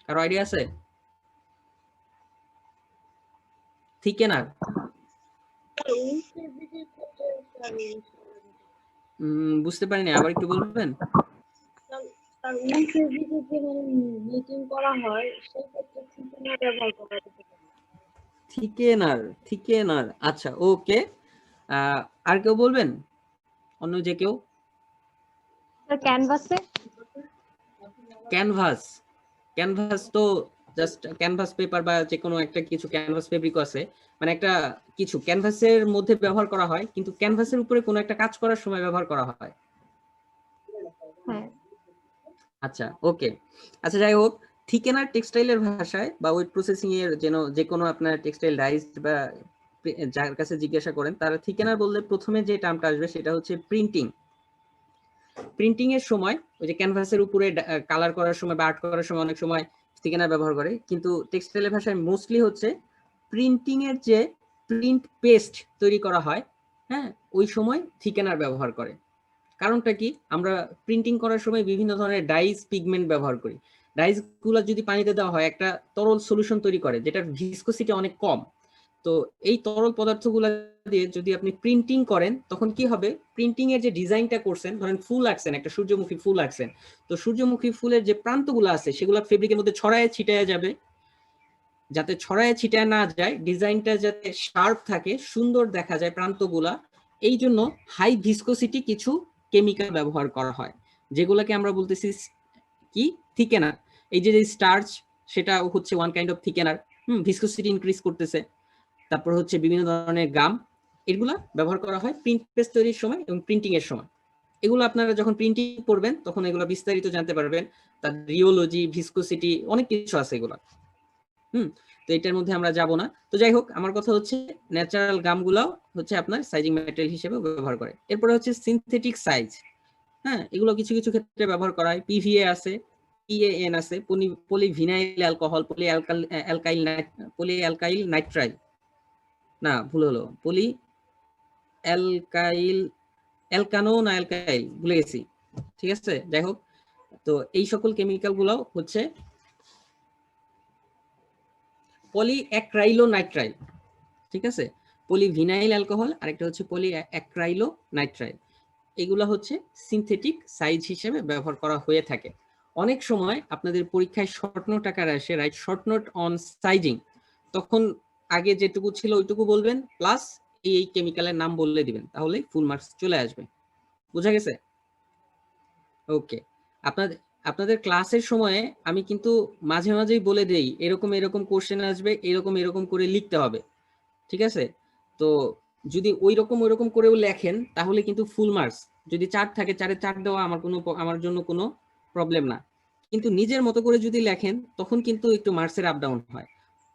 কারো আইডিয়া আছে? থিকেনার বুঝতে পারিনি, আবার একটু বলবেন? থিকেনার, আচ্ছা, ওকে। আর কেউ বলবেন, অন্য যে কেউ? ক্যানভাস তো জাস্ট ক্যানভাস পেপার বা যে কোনো একটা কিছু, ক্যানভাস ফেব্রিক আছে, মানে একটা কিছু ক্যানভাসের মধ্যে ব্যবহার করা হয়, কিন্তু ক্যানভাসের উপরে কোনো একটা কাজ করার সময় ব্যবহার করা হয়। আচ্ছা, ওকে। আচ্ছা, যাই হোক, থিকেনার টেক্সটাইলের ভাষায় বা ওয়েট প্রসেসিং এর যে কোনো আপনার টেক্সটাইল ডাইস বা যার কাছে জিজ্ঞাসা করেন, তারা থিকেনার বললে প্রথমে যে টার্মটা আসবে সেটা হচ্ছে প্রিন্টিং। প্রিন্টিং এর সময় ওই যে ক্যানভাসের উপরে কালার করার সময় বা আর্ট করার সময় অনেক সময় থিকেনার ব্যবহার করে, কিন্তু টেক্সটাইলের ভাষায় মোস্টলি হচ্ছে প্রিন্টিং এর যে প্রিন্ট পেস্ট তৈরি করা হয়, ওই সময় থিকেনার ব্যবহার করে। কারণটা কি, আমরা প্রিন্টিং করার সময় বিভিন্ন ধরনের ডাইস, পিগমেন্ট ব্যবহার করি। ডাইসগুলো যদি পানিতে দেওয়া হয় একটা তরল সলিউশন তৈরি করে যেটার ভিসকোসিটি অনেক কম। তো এই তরল পদার্থগুলো দিয়ে যদি আপনি প্রিন্টিং করেন তখন কি হবে, প্রিন্টিং এর যে ডিজাইনটা করছেন, ধরেন ফুল আঁকছেন, একটা সূর্যমুখী ফুল আঁকছেন, তো সূর্যমুখী ফুলের যে প্রান্তগুলো আছে সেগুলো ফেব্রিকের মধ্যে ছড়ায় ছিটায় যাবে। যাতে ছড়ায় ছিটায় না যায়, ডিজাইনটা যাতে শার্প থাকে, সুন্দর দেখা যায় প্রান্তগুলা, এই জন্য হাই ভিসকোসিটি কিছু কেমিক্যাল ব্যবহার করা হয়, যেগুলোকে আমরা বলতেছি কি থিকেনার। এই যে স্টার্চ, সেটা হচ্ছে one kind of thickener, viscosity increase করতেছে। তারপর হচ্ছে বিভিন্ন ধরনের গাম, এগুলা ব্যবহার করা হয় প্রিন্ট পেজ তৈরির সময় এবং প্রিন্টিং এর সময়। এগুলো আপনারা যখন প্রিন্টিং করবেন তখন এগুলো বিস্তারিত জানতে পারবেন, তার রিওলজি, ভিসকোসিটি, অনেক কিছু আছে এগুলো। তো এটার মধ্যে আমরা যাব না। তো যাই হোক, আমার কথা হচ্ছে ন্যাচারাল গামগুলাও হচ্ছে আপনার সাইজিং ম্যাটেরিয়াল হিসেবে ব্যবহার করে। এরপরে হচ্ছে সিনথেটিক সাইজ। হ্যাঁ, এগুলো কিছু কিছু ক্ষেত্রে ব্যবহার করা হয়। পিভিএ আছে, পিএএন আছে, পলিভিনাইল অ্যালকোহল, পলি অ্যালকাইল নাইট্রাইল, না ভুল হলো, পলি অ্যালকাইল, অ্যালকানো না অ্যালকাইল, ভুলে গেছি, ঠিক আছে, যাই হোক। তো এই সকল কেমিক্যাল গুলো হচ্ছে পলিঅ্যাক্রাইলোনাইট্রাইল, ঠিক আছে, পলিভিনাইল অ্যালকোহল, আরেকটা হচ্ছে পলিঅ্যাক্রাইলোনাইট্রাইল। এগুলো হচ্ছে সিনথেটিক সাইজ হিসেবে ব্যবহার করা হয়ে থাকে। অনেক সময় আপনাদের পরীক্ষায় শর্ট নোট আকারে আসে, right short note on sizing, তখন আগে যেটুকু ছিল ওইটুকু বলবেন, প্লাস এই কেমিক্যালের নাম বললে দিবেন, তাহলে ফুল মার্কস চলে আসবে। বোঝা গেছে? ওকে। আপনাদের আপনাদের ক্লাসের সময়ে আমি কিন্তু মাঝে মাঝেই বলে দেই এরকম এরকম কোশ্চেন আসবে, এরকম এরকম করে লিখতে হবে, ঠিক আছে? তো যদি ওই রকম করেও লেখেন তাহলে কিন্তু ফুল মার্কস। যদি 4 থাকে 4-এ 4 দেওয়া আমার জন্য কোনো প্রবলেম না, কিন্তু নিজের মতো করে যদি লেখেন তখন কিন্তু একটু মার্কসের আপ ডাউন হয়,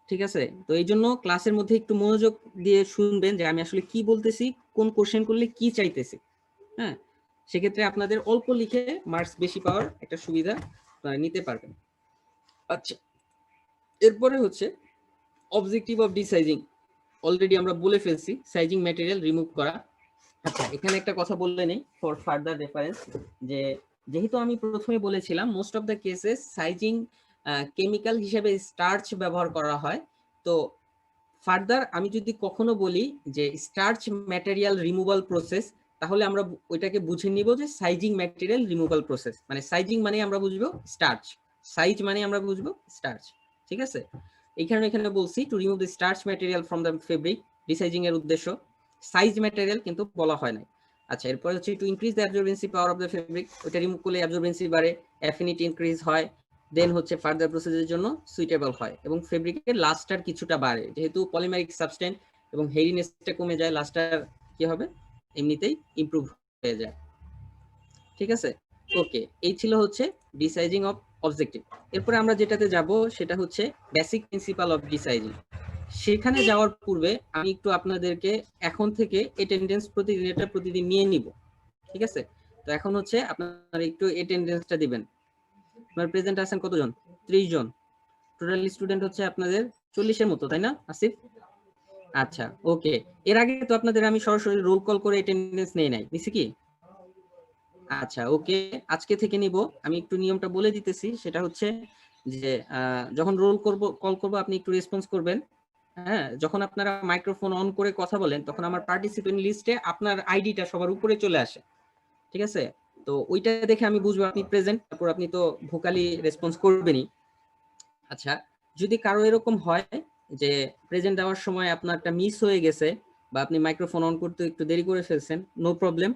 ঠিক আছে? তো এই জন্য ক্লাসের মধ্যে একটু মনোযোগ দিয়ে শুনবেন যে আমি আসলে কি বলতেছি, কোন কোশ্চেন করলে কি চাইতেছি। হ্যাঁ, সেক্ষেত্রে আপনাদের অল্প লিখে মার্কস বেশি পাওয়ার একটা সুবিধা আপনারা নিতে পারবেন। আচ্ছা, এরপরে হচ্ছে অবজেক্টিভ অফ ডিসাইজিং। অলরেডি আমরা বলে ফেলছি সাইজিং ম্যাটেরিয়াল রিমুভ করা। আচ্ছা, এখানে একটা কথা বললে নেই ফর ফার্দার রেফারেন্স, যে যেহেতু আমি প্রথমে বলেছিলাম most of the cases sizing chemical হিসেবে স্টার্চ ব্যবহার করা হয়। তো ফার্দার আমি যদি কখনো বলি যে স্টার্চ ম্যাটেরিয়াল রিমুভাল প্রসেস, তাহলে আমরা ওইটাকে বুঝে নিব যে সাইজিং ম্যাটেরিয়াল রিমুভাল প্রসেস, মানে সাইজিং মানে আমরা বুঝবো স্টার্চ, সাইজ মানে আমরা বুঝবো স্টার্চ, ঠিক আছে? এখানে বলছি to remove the starch material from the fabric, resizing এর উদ্দেশ্য, সাইজ ম্যাটেরিয়াল কিন্তু বলা হয় না। আচ্ছা, এরপরে হচ্ছে to increase the absorbency power of the fabric, ওটা রিমুভ করলে অ্যাবজর্বেন্সি বাড়ে, অ্যাফিনিটি ইনক্রিজ হয়, দেন হচ্ছে ফার্দার প্রসেসের জন্য সুইটেবল হয় এবং ফেব্রিকের লাস্টার কিছুটা বাড়ে, যেহেতু পলিমারিক সাবস্টেন্স এবং হেরিনেসটা কমে যায়, লাস্টার কি হবে এমনিতেই ইমপ্রুভ হয়ে যায়, ঠিক আছে? ওকে, এই ছিল হচ্ছে ডিসাইজিং অফ অবজেক্টিভ। এরপরে আমরা যেটাতে যাব সেটা হচ্ছে বেসিক প্রিন্সিপাল অফ ডিসাইজিং। সেখানে যাওয়ার পূর্বে আমি একটু আপনাদেরকে এখন থেকে অ্যাটেন্ডেন্স প্রতিদিন নিয়ে নিব, ঠিক আছে? তো এখন হচ্ছে আপনারা একটু অ্যাটেন্ডেন্সটা দিবেন। আপনার প্রেজেন্ট আছেন কতজন? 30 জন। টোটাল স্টুডেন্ট হচ্ছে আপনাদের 40-এর মতো, তাই না আসিফ? আচ্ছা, ওকে। এর আগে তো আপনাদের আমি সরাসরি রোল কল করে অ্যাটেন্ডেন্স নেই নাই, নিছি কি? আচ্ছা, ওকে, আজকে থেকে নিব। আমি একটু নিয়মটা বলে দিতেছি, সেটা হচ্ছে যে যখন রোল কল করব আপনি একটু রেসপন্স করবেন। হ্যাঁ, যখন আপনারা মাইক্রোফোন অন করে কথা বলেন তখন আমার পার্টিসিপেন্ট লিস্টে আপনার আইডিটা সবার উপরে চলে আসে, ঠিক আছে? তো ওইটা দেখে আমি বুঝবো আপনি প্রেজেন্ট, তারপর আপনি তো ভোকালি রেসপন্স করবেনই। আচ্ছা, যদি কারো এরকম হয় যে প্রেজেন্ট দেওয়ার সময় আপনারটা মিস হয়ে গেছে বা আপনি মাইক্রোফোন অন করতে একটু দেরি করে ফেলছেন, নো প্রবলেম,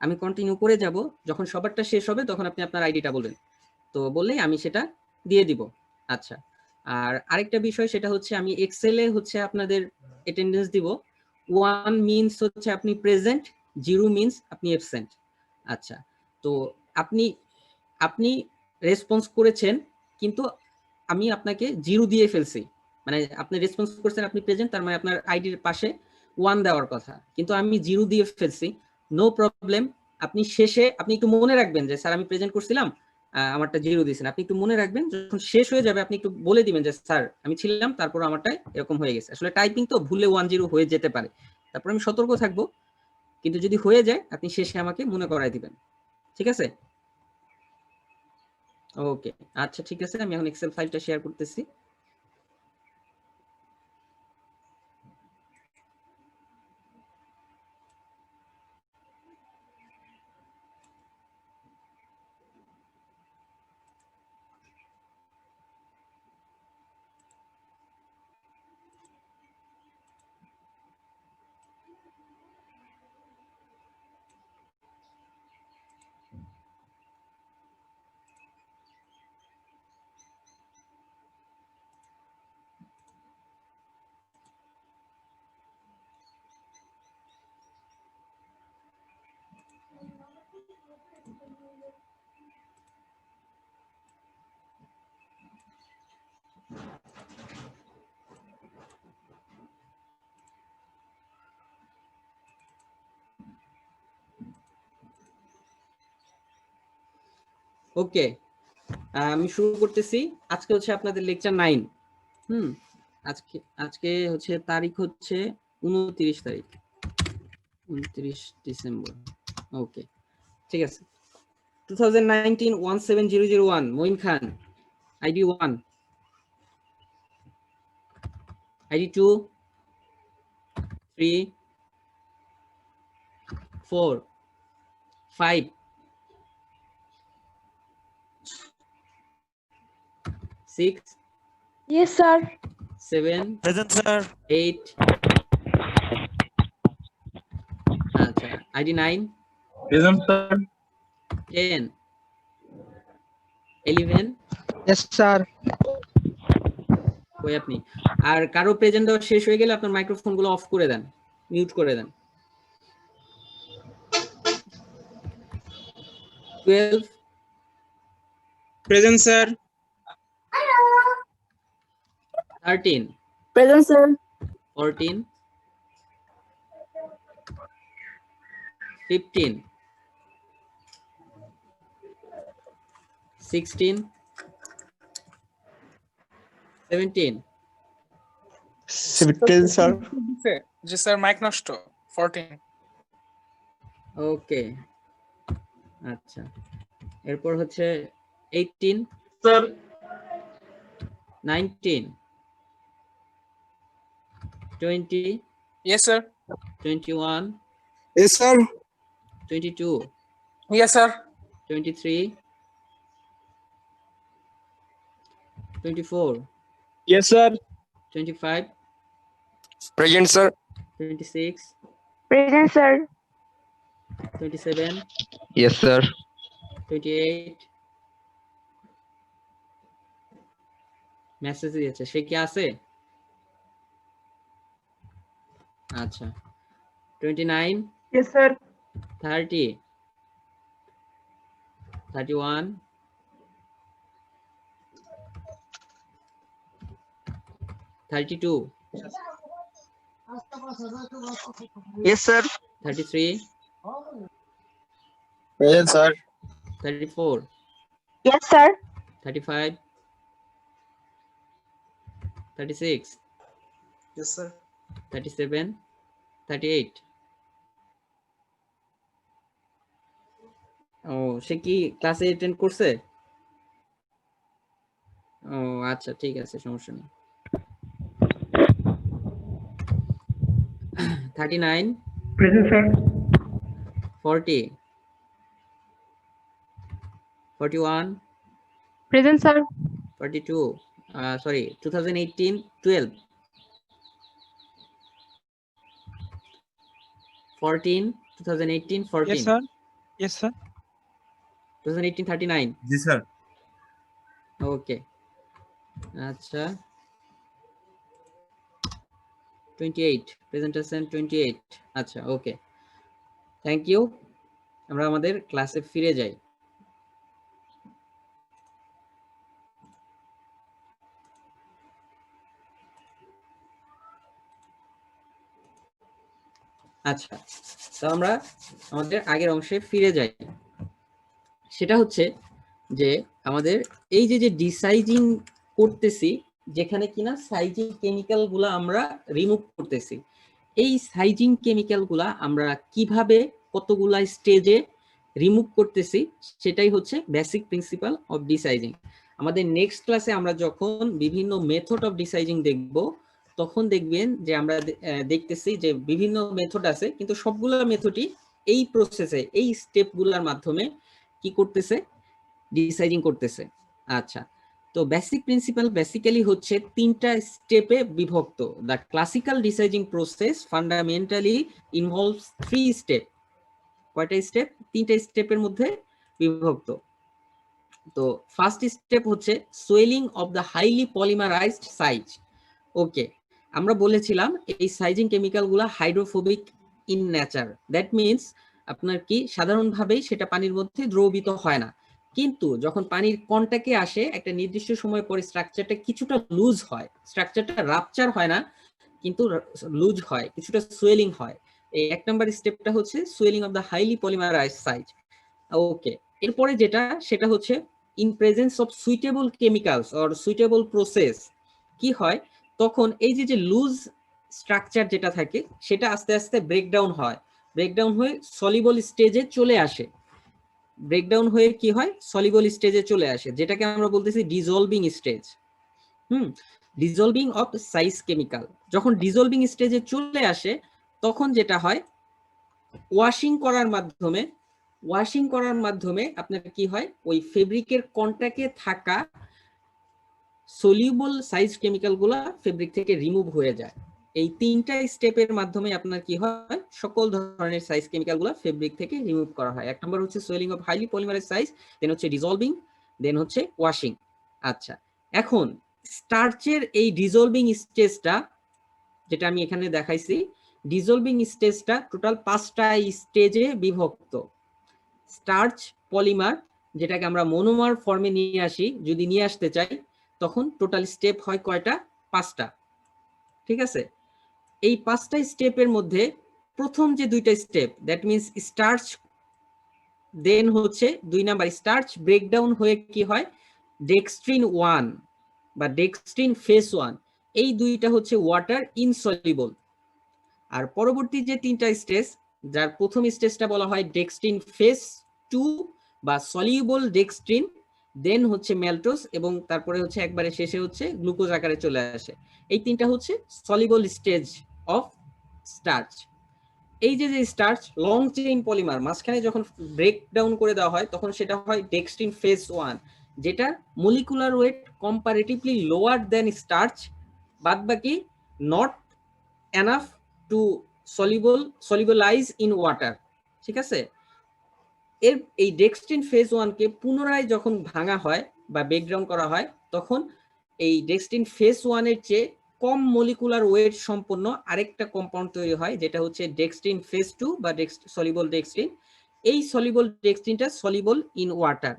আমি কন্টিনিউ করে যাব। যখন সবারটা শেষ হবে তখন আপনি আপনার আইডিটা বলবেন, তো বললেই আমি সেটা দিয়ে দিব। আচ্ছা, আর আরেকটা বিষয় সেটা হচ্ছে আমি এক্সেলে হচ্ছে আপনাদের অ্যাটেন্ডেন্স দিব। 1 মিনস হচ্ছে আপনি প্রেজেন্ট, 0 মিনস আপনি অ্যাবসেন্ট। আচ্ছা, তো আপনি আপনি রেসপন্স করেছেন কিন্তু আমি আপনাকে 0 দিয়ে ফেলছি, মানে আপনি রেসপন্স করছেন আপনি প্রেজেন্ট, তার মানে আপনার আইডির পাশে 1 দেওয়ার কথা, কিন্তু আমি 0 দিয়ে ফেলছি, নো প্রবলেম। আপনি শেষে আপনি একটু মনে রাখবেন যে স্যার আমি প্রেজেন্ট করছিলাম, আমারটা 0 দিয়েছেন, আপনি একটু মনে রাখবেন, যখন শেষ হয়ে যাবে আপনি একটু বলে দিবেন যে স্যার আমি ছিলাম, তারপর আমারটা এরকম হয়ে গেছে। আসলে টাইপিং তো ভুলে 1-0 হয়ে যেতে পারে, তারপর আমি সতর্ক থাকবো, কিন্তু যদি হয়ে যায় আপনি শেষে আমাকে মনে করাই দিবেন, ঠিক আছে? ওকে, আচ্ছা ঠিক আছে, আমি এখন এক্সেল ফাইলটা শেয়ার করতেছি। ওকে, আমি শুরু করতেছি। আজকে হচ্ছে আপনাদের লেকচার 9। আজকে আজকে হচ্ছে তারিখ হচ্ছে 29 তারিখ, 29 ডিসেম্বর। ওকে, ঠিক আছে। 2019 17001 মঈন খান, ID 1, ID 2, 3, 4, 5, 6, Yes, sir. 7, Present, sir. 8, আচ্ছা, ID 9, Present, sir. 10, 11, Yes, sir. কই আপনি? আর কারো প্রেজেন্ট দেওয়া শেষ হয়ে গেলে আপনার মাইক্রোফোন গুলো অফ করে দেন, মিউট করে দেন। 12, Present, sir. 13, Present, sir. 14, 15, 16, 17, 17, sir. জি স্যার, মাইক নষ্ট। 14। ওকে, আচ্ছা, এরপর হচ্ছে 18, sir. 19, 20, yes sir. 21, Yes, sir. 22, yes sir. 23, 24, Yes, sir. 25, Present, sir. 26, Present, sir. 27, Yes, sir. 28, message দিয়েছে, সে কি আছে? আচ্ছা, 29, Yes, sir. 30, 31, 32, Yes, sir. 33, Present, sir. 34, Yes, sir. 35, 36, yes sir. 37, 38। ও, সে কি ক্লাসে অ্যাটেন্ড করছে? ও আচ্ছা, ঠিক আছে, সমস্যা নেই। 39, Present, sir. 40, 41, Present, sir. 42, sorry, 2018 12, 14, 2018 14, Yes, sir. Yes, sir. 2018 39। জি স্যার। ওকে, আচ্ছা, 28 প্রেজেন্টেশন 28। আচ্ছা, ওকে, থ্যাংক ইউ। আমরা আমাদের ক্লাসে ফিরে যাই। আচ্ছা, তো আমরা আমাদের আগের অংশে ফিরে যাই। সেটা হচ্ছে যে আমাদের এই যে ডিসাইজিং করতেছি, যেখানে কিনা সাইজিং কেমিক্যাল গুলা আমরা রিমুভ করতেছি, এই সাইজিং কেমিক্যাল গুলা আমরা কিভাবে কতগুলা স্টেজে রিমুভ করতেছি, সেটাই হচ্ছে বেসিক প্রিন্সিপাল অফ ডিসাইজিং। আমাদের নেক্সট ক্লাসে আমরা যখন বিভিন্ন মেথড অফ ডিসাইজিং দেখব, তখন দেখবেন যে আমরা দেখতেছি যে বিভিন্ন মেথড আছে, কিন্তু সবগুলো মেথডই এই প্রসেসে, এই স্টেপগুলোর মাধ্যমে কি করতেছে, ডিসাইজিং করতেছে। আচ্ছা, তো বেসিক প্রিন্সিপাল বেসিক্যালি হচ্ছে 3টা স্টেপে বিভক্ত। The classical desizing process fundamentally involves 3 step. কয়টা স্টেপ? 3টা স্টেপের মধ্যে বিভক্ত। তো ফার্স্ট স্টেপ হচ্ছে swelling of the highly polymerized size. Okay, আমরা বলেছিলাম এই সাইজিং কেমিক্যালগুলো hydrophobic in nature. That means আপনার কি সাধারণভাবেই সেটা পানির মধ্যে দ্রবীভূত হয় না, কিন্তু যখন পানির কন্টাক্টে আসে একটা নির্দিষ্ট সময় পরে স্ট্রাকচারটা কিছুটা লুজ হয়, স্ট্রাকচারটা রাপচার হয় না কিন্তু লুজ হয়, কিছুটা সোয়েলিং হয়। এই 1 নাম্বার স্টেপটা হচ্ছে swelling of the highly polymerized size. Okay, এরপরে যেটা সেটা হচ্ছে in presence of suitable chemicals or suitable process কি হয়, তখন এই যে লুজ স্ট্রাকচার যেটা থাকে সেটা আস্তে আস্তে ব্রেকডাউন হয়, ব্রেকডাউন হয়ে সলিবল স্টেজে চলে আসে। ব্রেকডাউন হয়ে কি হয়, সলিবল স্টেজে চলে আসে, যেটাকে আমরা বলতেছি dissolving stage. Dissolving of size chemical যখন ডিজলভিং স্টেজে চলে আসে, তখন যেটা হয় ওয়াশিং করার মাধ্যমে আপনার কি হয়, ওই ফেব্রিকের কন্টাক্টে থাকা সলিউবল সাইজ কেমিক্যালগুলো ফেব্রিক থেকে রিমুভ হয়ে যায়। এই 3টা স্টেপের মাধ্যমে আপনার কি হয়, সকল ধরনের সাইজ কেমিক্যালগুলো ফেব্রিক থেকে রিমুভ করা হয়। 1 নম্বর হচ্ছে swelling of highly polymerize size, then হচ্ছে ডিজলভিং, দেন হচ্ছে ওয়াশিং। আচ্ছা, এখন স্টার্চের এই ডিজলভিং স্টেজটা যেটা আমি এখানে দেখাইছি, ডিজলভিং স্টেজটা টোটাল 5টা স্টেজে বিভক্ত। স্টার্চ পলিমার, যেটাকে আমরা মনোমার ফর্মে নিয়ে আসি, যদি নিয়ে আসতে চাই তখন টোটাল স্টেপ হয় কয়টা? 5টা। ঠিক আছে, এই 5টা স্টেপের মধ্যে প্রথম যে 2টা স্টেপ, দ্যাট মিনস স্টার্চ, দেন হচ্ছে 2 নাম্বার স্টার্চ ব্রেকডাউন হয়ে কি হয়, ডেক্সট্রিন 1 বা ডেক্সট্রিন ফেস 1, এই 2টা হচ্ছে ওয়াটার ইনসলিবল। আর পরবর্তী যে 3টা স্টেজ, যার প্রথম স্টেজটা বলা হয় ডেক্সট্রিন ফেস 2 বা সলিউবল ডেক্সট্রিন, দেন হচ্ছে ম্যালটোজ, এবং তারপরে হচ্ছে একবারে শেষে হচ্ছে গ্লুকোজ আকারে চলে আসে। এই 3টা হচ্ছে সলিবল স্টেজ অফ স্টার্চ। এই যে স্টার্চ লং চেইন পলিমার, মাঝখানে যখন ব্রেকডাউন করে দেওয়া হয় তখন সেটা হয় ডেক্সট্রিন ফেজ 1, যেটা molecular weight comparatively lower then starch, বাদ বাকি not enough to solubilize in water. ঠিক আছে, এই ডেক্সট্রিন ফেজ 1 কে পুনরায় যখন ভাঙা হয় বা ব্রেকডাউন করা হয়, তখন এই ডেক্সট্রিন ফেজ 1 এর চেয়ে কম মলিকুলার ওয়েট সম্পন্ন আরেকটা কম্পাউন্ড তৈরি হয়, যেটা হচ্ছে ডেক্সট্রিন ফেজ 2 বা সলিবল ডেক্সট্রিন। এই সলিবল ডেক্সট্রিনটা সলিবল ইন ওয়াটার।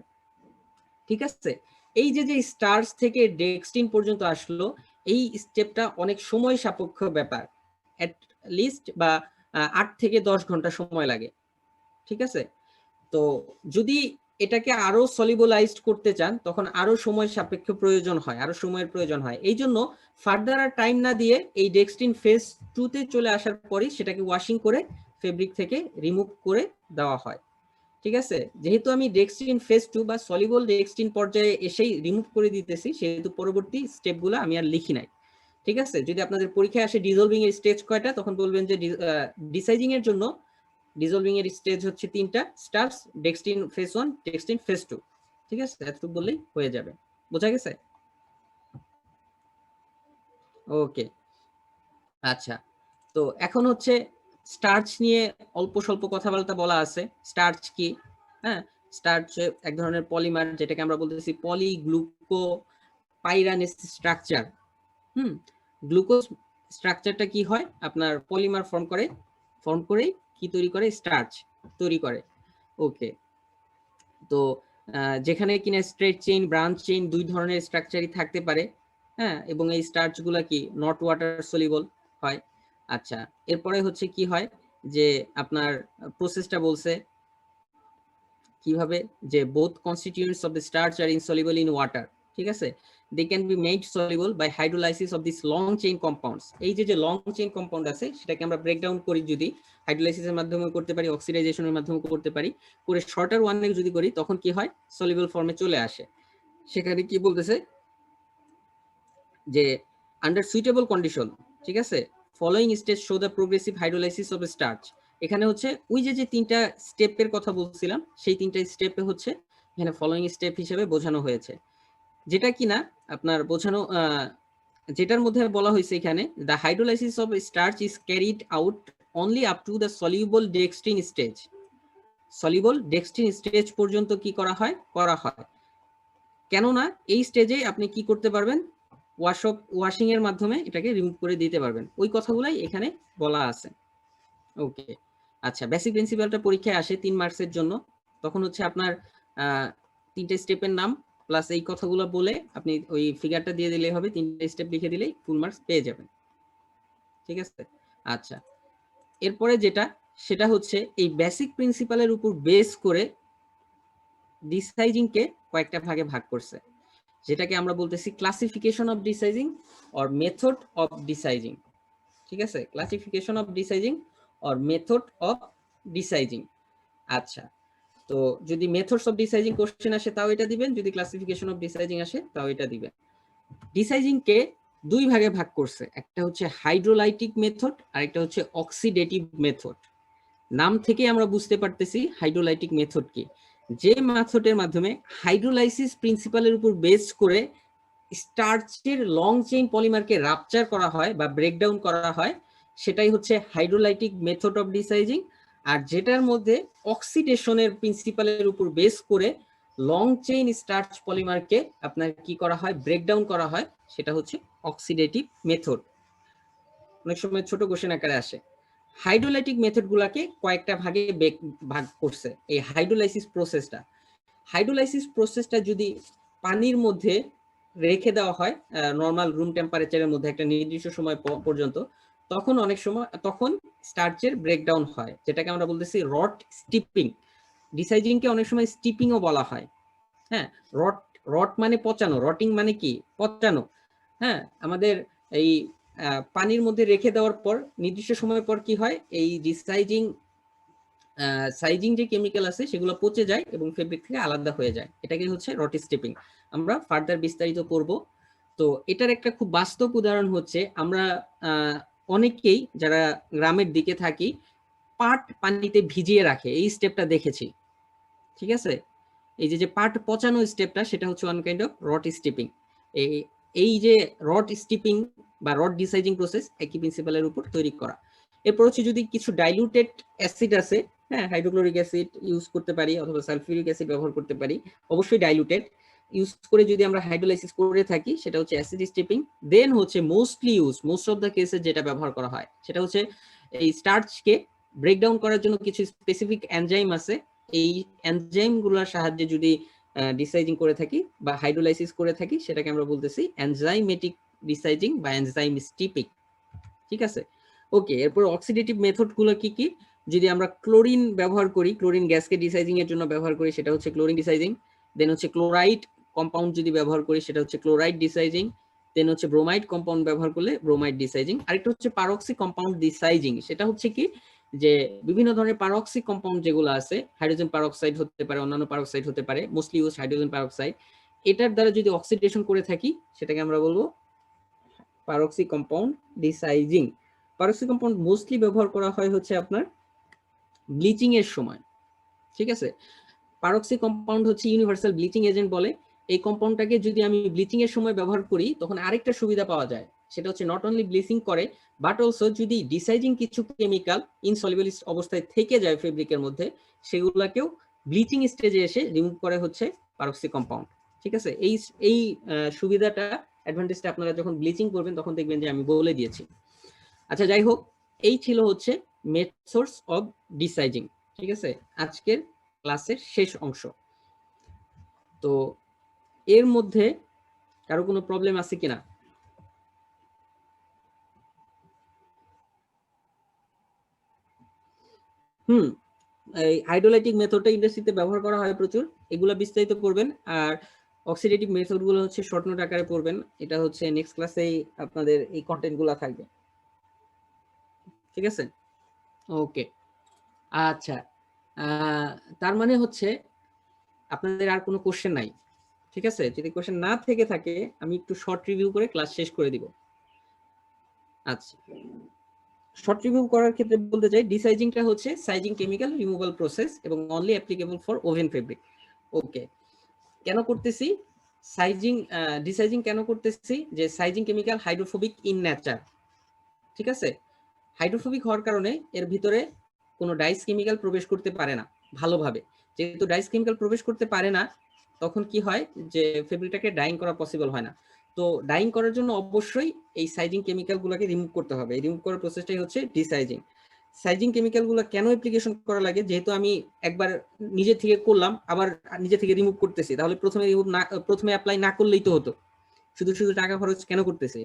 ঠিক আছে, এই যে স্টার্চ থেকে ডেক্সট্রিন পর্যন্ত আসলো, এই স্টেপটা অনেক সময় সাপেক্ষ ব্যাপার, অ্যাট লিস্ট বা 8 থেকে 10 ঘন্টা সময় লাগে। ঠিক আছে, তো যদি এটাকে আরো সলিবলাইজড করতে চান তখন আরো সময় সাপেক্ষ প্রয়োজন হয়, আরো সময়ের প্রয়োজন হয়। এই জন্য ফার্দার আর টাইম না দিয়ে এই ডেক্সট্রিন ফেজ 2 তে চলে আসার পরই সেটাকে ওয়াশিং করে ফেব্রিক থেকে রিমুভ করে দেওয়া হয়। ঠিক আছে, যেহেতু আমি ডেক্সট্রিন ফেজ 2 বা সলিবল ডেক্সট্রিন পর্যায়ে এসেই রিমুভ করে দিতেছি, সেহেতু পরবর্তী স্টেপগুলো আমি আর লিখি নাই। ঠিক আছে, যদি আপনাদের পরীক্ষায় আসে ডিজলভিং এর স্টেজ কয়টা, তখন বলবেন যে ডিসাইজিং এর জন্য ডিজলভিং এর স্টেজ হচ্ছে 3টা, starch, dextrin phase 1, dextrin phase 2। ঠিক আছে, এতটুকু বললেই হয়ে যাবে। বোঝা গেছে? ওকে, আচ্ছা, তো এখন হচ্ছে স্টার্চ নিয়ে অল্প স্বল্প কথাবার্তা বলা আছে। স্টার্চ কি? হ্যাঁ, স্টার্চ এক ধরনের পলিমার, যেটাকে আমরা বলতেছি পলিগ্লুকোপাইরানেস স্ট্রাকচার। গ্লুকোজ স্ট্রাকচারটা কি হয়, আপনার পলিমার ফর্ম করে কি তৈরি করে, স্টার্চ তৈরি করে। ওকে, তো যেখানে কিনা স্ট্রেট চেইন, ব্রাঞ্চ চেইন 2 ধরনের স্ট্রাকচারই থাকতে পারে। হ্যাঁ, এবং এই স্টার্চগুলো কি নট ওয়াটার সলিবল হয়। আচ্ছা, এরপরে হচ্ছে কি হয় যে আপনার প্রসেসটা বলছে কিভাবে, যে both constituents of the starch are insoluble in water. ঠিক আছে, they can be made soluble by hydrolysis of these long chain compounds. এই যে লং চেইন কম্পাউন্ড আছে সেটাকে আমরা ব্রেকডাউন করি, যদি হাইড্রোলাইসিসের মাধ্যমে করতে পারি, অক্সিডাইজেশনের মাধ্যমে করতে পারি, করে শর্টার ওয়ানে যদি করি তখন কি হয়, সলিউবল ফর্মে চলে আসে। সেখানে কি বলতেছে যে আন্ডার সুইটেবল কন্ডিশন, ঠিক আছে, following stage show the progressive hydrolysis of starch. এখানে হচ্ছে ওই যে তিনটা স্টেপের কথা বলছিলাম, সেই তিনটা স্টেপে হচ্ছে এখানে ফলোইং স্টেপ হিসেবে বোঝানো হয়েছে, যেটা কিনা আপনার বোঝানো যেটার মধ্যে বলা হয়েছে এখানে, the hydrolysis of starch is carried out only up to the soluble dextrin stage. Soluble dextrin stage পর্যন্ত কি করা হয়, কেননা এই স্টেজে আপনি কি করতে পারবেন, ওয়াশিং এর মাধ্যমে এটাকে রিমুভ করে দিতে পারবেন। ওই কথাগুলাই এখানে বলা আছে। ওকে, আচ্ছা, বেসিক প্রিন্সিপালটা পরীক্ষায় আসে 3 মার্কসের জন্য। তখন হচ্ছে আপনার তিনটে স্টেপের নাম প্লাস এই কথাগুলো বলে আপনি ওই ফিগারটা দিয়ে দিলেই হবে, তিনটে স্টেপ লিখে দিলেই ফুল মার্কস পেয়ে যাবেন, ঠিক আছে। আচ্ছা, এরপরে যেটা সেটা হচ্ছে এই বেসিক প্রিন্সিপালের উপর বেস করে ডিসাইজিং কে কয়েকটা ভাগে ভাগ করছে, যেটাকে আমরা বলতেছি classification of desizing or method of desizing, ঠিক আছে, classification of desizing or method of desizing. আচ্ছা, তো যদি মেথডস অফ ডিসাইজিং কোশ্চেন আসে তাও এটা দিবেন, যদি ক্লাসিফিকেশন অফ ডিসাইজিং আসে তাও এটা দিবেন। ডিসাইজিং কে দুই ভাগে ভাগ করছে, একটা হচ্ছে হাইড্রোলাইটিক মেথড আর একটা হচ্ছে অক্সিডেটিভ মেথড। নাম থেকে আমরা বুঝতে পারতেছি হাইড্রোলাইটিক মেথড কি, যে মেথডের মাধ্যমে হাইড্রোলাইসিস প্রিন্সিপালের উপর বেস করে স্টার্চের লং চেইন পলিমারকে রাপচার করা হয় বা ব্রেকডাউন করা হয়, সেটাই হচ্ছে হাইড্রোলাইটিক মেথড অফ ডিসাইজিং। আর যেটার মধ্যে অক্সিডেশনের প্রিন্সিপালের উপর বেস করে লং চেইন স্টার্চ পলিমারকে আপনার কি করা হয়, ব্রেকডাউন করা হয়, সেটা হচ্ছে অক্সিডেটিভ মেথড। অনেক সময় ছোট কোশ্চেন আকারে আসে। হাইড্রোলাইটিক মেথড গুলাকে কয়েকটা ভাগে ভাগ করছে এই হাইড্রোলাইসিস প্রসেসটা। হাইড্রোলাইসিস প্রসেসটা যদি পানির মধ্যে রেখে দেওয়া হয় নর্মাল রুম টেম্পারেচারের মধ্যে একটা নির্দিষ্ট সময় পর্যন্ত, তখন অনেক সময় স্টার্চের ব্রেকডাউন হয়, যেটাকে আমরা বলতেছি রট স্টিপিং। ডিসাইজিং কে অনেক সময় স্টিপিংও বলা হয়। হ্যাঁ, রট মানে পচানো, রটিং মানে কি, পচানো। হ্যাঁ, আমাদের এই পানির মধ্যে রেখে দেওয়ার পর নির্দিষ্ট সময় পর কি হয়, এই সাইজিং যে কেমিক্যাল আছে সেগুলো পচে যায় এবং ফেব্রিক থেকে আলাদা হয়ে যায়, এটাকে হচ্ছে রট স্টিপিং। আমরা ফার্দার বিস্তারিত করব। তো এটার একটা খুব বাস্তব উদাহরণ হচ্ছে, আমরা অনেকেই যারা গ্রামের দিকে থাকি পাট পানিতে ভিজিয়ে রাখে, এই স্টেপটা দেখেছি, ঠিক আছে। এই যে পাট পচানো স্টেপটা, সেটা হচ্ছে ওয়ান কাইন্ড অফ রট স্টিপিং। এই যে রট স্টিপিং বা রট ডিসাইজিং প্রসেস একই প্রিন্সিপালের উপর তৈরি করা। এরপর হচ্ছে যদি কিছু ডাইলুটেড অ্যাসিড আছে, হ্যাঁ, হাইড্রোক্লোরিক অ্যাসিড ইউজ করতে পারি অথবা সালফিউরিক অ্যাসিড ব্যবহার করতে পারি, অবশ্যই ডাইলুটেড ইউজ করে যদি আমরা হাইড্রোলাইসিস করে থাকি, সেটা হচ্ছে অ্যাসিড স্টিপিং। দেন হচ্ছে মোস্ট অফ দ্য কেসে যেটা ব্যবহার করা হয় সেটা হচ্ছে এই স্টার্চকে ব্রেকডাউন করার জন্য কিছু স্পেসিফিক এনজাইম আছে, এই এনজাইম গুলোর সাহায্যে যদি ডিসাইজিং করে থাকি বা হাইড্রোলাইসিস করে থাকি, সেটাকে আমরা বলতেছি এনজাইমেটিক ডিসাইজিং বা এনজাইম স্টিপিং, ঠিক আছে। ওকে, এরপর অক্সিডেটিভ মেথড গুলো কি কি, যদি আমরা ক্লোরিন ব্যবহার করি, ক্লোরিন গ্যাসকে ডিসাইজিং এর জন্য ব্যবহার করি, সেটা হচ্ছে ক্লোরিন ডিসাইজিং। দেন হচ্ছে ক্লোরাইড কম্পাউন্ড যদি ব্যবহার করি, সেটা হচ্ছে ক্লোরাইড ডিসাইজিং। দেন হচ্ছে ব্রোমাইড কম্পাউন্ড ব্যবহার করলে ব্রোমাইড ডিসাইজিং। আরেকটা হচ্ছে পারক্সি কম্পাউন্ড ডিসাইজিং, সেটা হচ্ছে কি যে বিভিন্ন ধরনের পারক্সি কম্পাউন্ড যেগুলো আছে, হাইড্রোজেন পারক্সাইড হতে পারে, অন্যান্য পারক্সাইড হতে পারে, মোস্টলি ইউজ হাইড্রোজেন পারক্সাইড, এটার দ্বারা যদি অক্সিডেশন করে থাকি সেটাকে আমরা বলবো পারক্সি কম্পাউন্ড ডিসাইজিং। পারক্সি কম্পাউন্ড মোস্টলি ব্যবহার করা হয় হচ্ছে আপনার ব্লিচিং এর সময়, ঠিক আছে। পারক্সি কম্পাউন্ড হচ্ছে ইউনিভার্সাল ব্লিচিং এজেন্ট বলে। এই কম্পাউন্ডটাকে যদি আমি ব্লিচিং এর সময় ব্যবহার করি তখন আরেকটা সুবিধা পাওয়া যায়, সেটা হচ্ছে নট অনলি ব্লিচিং করে বাট অলসো যদি ডিসাইজিং কিছু কেমিক্যাল ইনসলিবল অবস্থায় থেকে যায় ফেব্রিকের মধ্যে, সেগুলোকেও ব্লিচিং স্টেজে এসে রিমুভ করে হচ্ছে পারক্সি কম্পাউন্ড, ঠিক আছে। এই সুবিধাটা, অ্যাডভান্টেজটা আপনারা যখন ব্লিচিং করবেন তখন দেখবেন যে আমি বলে দিয়েছি। আচ্ছা, যাই হোক, এই ছিল হচ্ছে মেথডস অফ ডিসাইজিং, ঠিক আছে, আজকের ক্লাসের শেষ অংশ। তো এর মধ্যে কারো কোনো প্রবলেম আছে কিনা? এই হাইড্রোলাইটিক মেথডটা ইন্ডাস্ট্রিতে ব্যবহার করা হয় প্রচুর, এগুলা বিস্তারিত করবেন। আর অক্সিডেটিভ মেথড গুলো হচ্ছে শর্ট নোট আকারে পড়বেন, এটা হচ্ছে নেক্সট ক্লাসেই আপনাদের এই কন্টেন্ট গুলা থাকবে, ঠিক আছে? ওকে, আচ্ছা, তার মানে হচ্ছে আপনাদের আর কোনো কোশ্চেন নাই, ঠিক আছে? যদি কোশ্চেন না থেকে থাকে আমি একটু শর্ট রিভিউ করে ক্লাস শেষ করে দিব। আচ্ছা, শর্ট রিভিউ করার ক্ষেত্রে বলতে চাই ডিসাইজিংটা হচ্ছে সাইজিং কেমিক্যাল রিমুভাল প্রসেস এবং only applicable for woven fabric. Okay, কেন করতেছি সাইজিং ডিসাইজিং কেন করতেছি? যে sizing chemical hydrophobic in nature, ঠিক আছে? হাইড্রোফোবিক হওয়ার কারণে এর ভিতরে কোনো ডাইস কেমিক্যাল প্রবেশ করতে পারে না ভালোভাবে। যেহেতু ডাইস কেমিক্যাল প্রবেশ করতে পারে না, তখন কি হয় যে ফেব্রিকটাকে ডাইং করা পসিবল হয় না। তো ডাইং করার জন্য অবশ্যই এই সাইজিং কেমিক্যালগুলোকে রিমুভ করতে হবে। এই রিমুভ করার প্রসেসটাই হচ্ছে ডিসাইজিং। সাইজিং কেমিক্যালগুলো কেন অ্যাপ্লিকেশন করা লাগে? যেহেতু আমি একবার নিজে থেকে করলাম আবার নিজে থেকে রিমুভ করতেছি, তাহলে প্রথমে অ্যাপ্লাই না করলেই তো হতো, শুধু শুধু টাকা খরচ কেন করতেছি?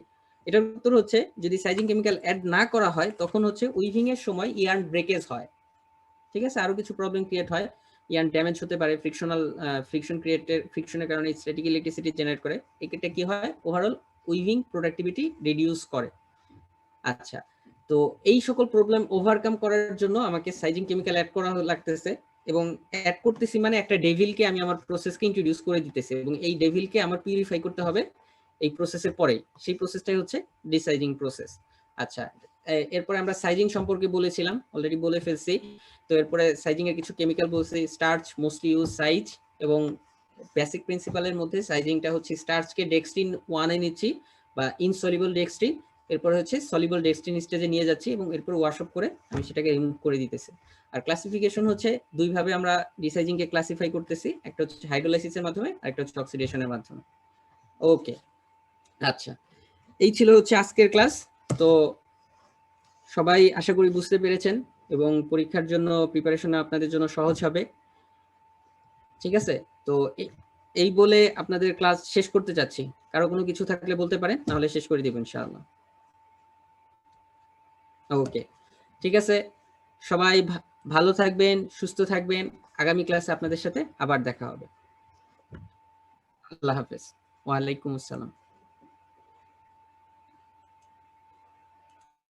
এটার উত্তর হচ্ছে যদি সাইজিং কেমিক্যাল অ্যাড না করা হয় তখন হচ্ছে উইভিং এর সময় ইয়ার্ন ব্রেকেজ হয়, ঠিক আছে? আরো কিছু প্রবলেম ক্রিয়েট হয়, ইয়ার্ন ড্যামেজ হতে পারে, ফ্রিকশনের কারণে স্ট্যাটিক ইলেকট্রিসিটি জেনারেট করে। এটা কি হয়? ওভারঅল উইভিং প্রোডাক্টিভিটি রিডিউস করে। আচ্ছা, তো এই সকল প্রবলেম ওভারকাম করার জন্য আমাকে সাইজিং কেমিক্যাল অ্যাড করা লাগতেছে, এবং অ্যাড করতেছি মানে একটা ডেভিলকে আমি আমার প্রসেসকে ইন্ট্রোডিউস করে দিতেছি, এবং এই ডেভিলকে আমার পিউরিফাই করতে হবে এই প্রসেসের পরেই। সেই প্রসেসটাই হচ্ছে ডিসাইজিং প্রসেস। আচ্ছা, এরপরে আমরা সাইজিং সম্পর্কে বলেছিলাম, অলরেডি বলে ফেলছি। তো এরপরে সাইজিং এর কিছু কেমিক্যাল বলছি, স্টার্চ মোস্টলি ইউজ সাইজ, এবং বেসিক প্রিন্সিপালের মধ্যে সাইজিংটা হচ্ছে স্টার্চকে ডেক্সট্রিন 1 এ নিচ্ছি বা ইনসলিবল ডেক্সট্রিন, এরপর হচ্ছে সলিবল ডেক্সট্রিন স্টেজে নিয়ে যাচ্ছি এবং এরপর ওয়াশআপ করে আমি সেটাকে রিমুভ করে দিতেছি। আর ক্লাসিফিকেশন হচ্ছে দুই ভাবে আমরা ডিসাইজিং কে ক্লাসিফাই করতেছি, একটা হচ্ছে হাইড্রোলাইসিসের মাধ্যমে আর একটা হচ্ছে অক্সিডেশনের মাধ্যমে। ওকে, আচ্ছা, এই ছিল হচ্ছে আজকের ক্লাস। তো সবাই আশা করি বুঝতে পেরেছেন এবং পরীক্ষার জন্য প্রিপারেশন আপনাদের জন্য সহজ হবে, ঠিক আছে? তো এই বলে আপনাদের ক্লাস শেষ করতে চাচ্ছি। কারো কোনো কিছু থাকলে বলতে পারেন, নাহলে শেষ করে দিব ইনশাআল্লাহ। ওকে, ঠিক আছে, সবাই ভালো থাকবেন, সুস্থ থাকবেন। আগামী ক্লাসে আপনাদের সাথে আবার দেখা হবে। আল্লাহ হাফেজ। ওয়ালাইকুম আসসালাম।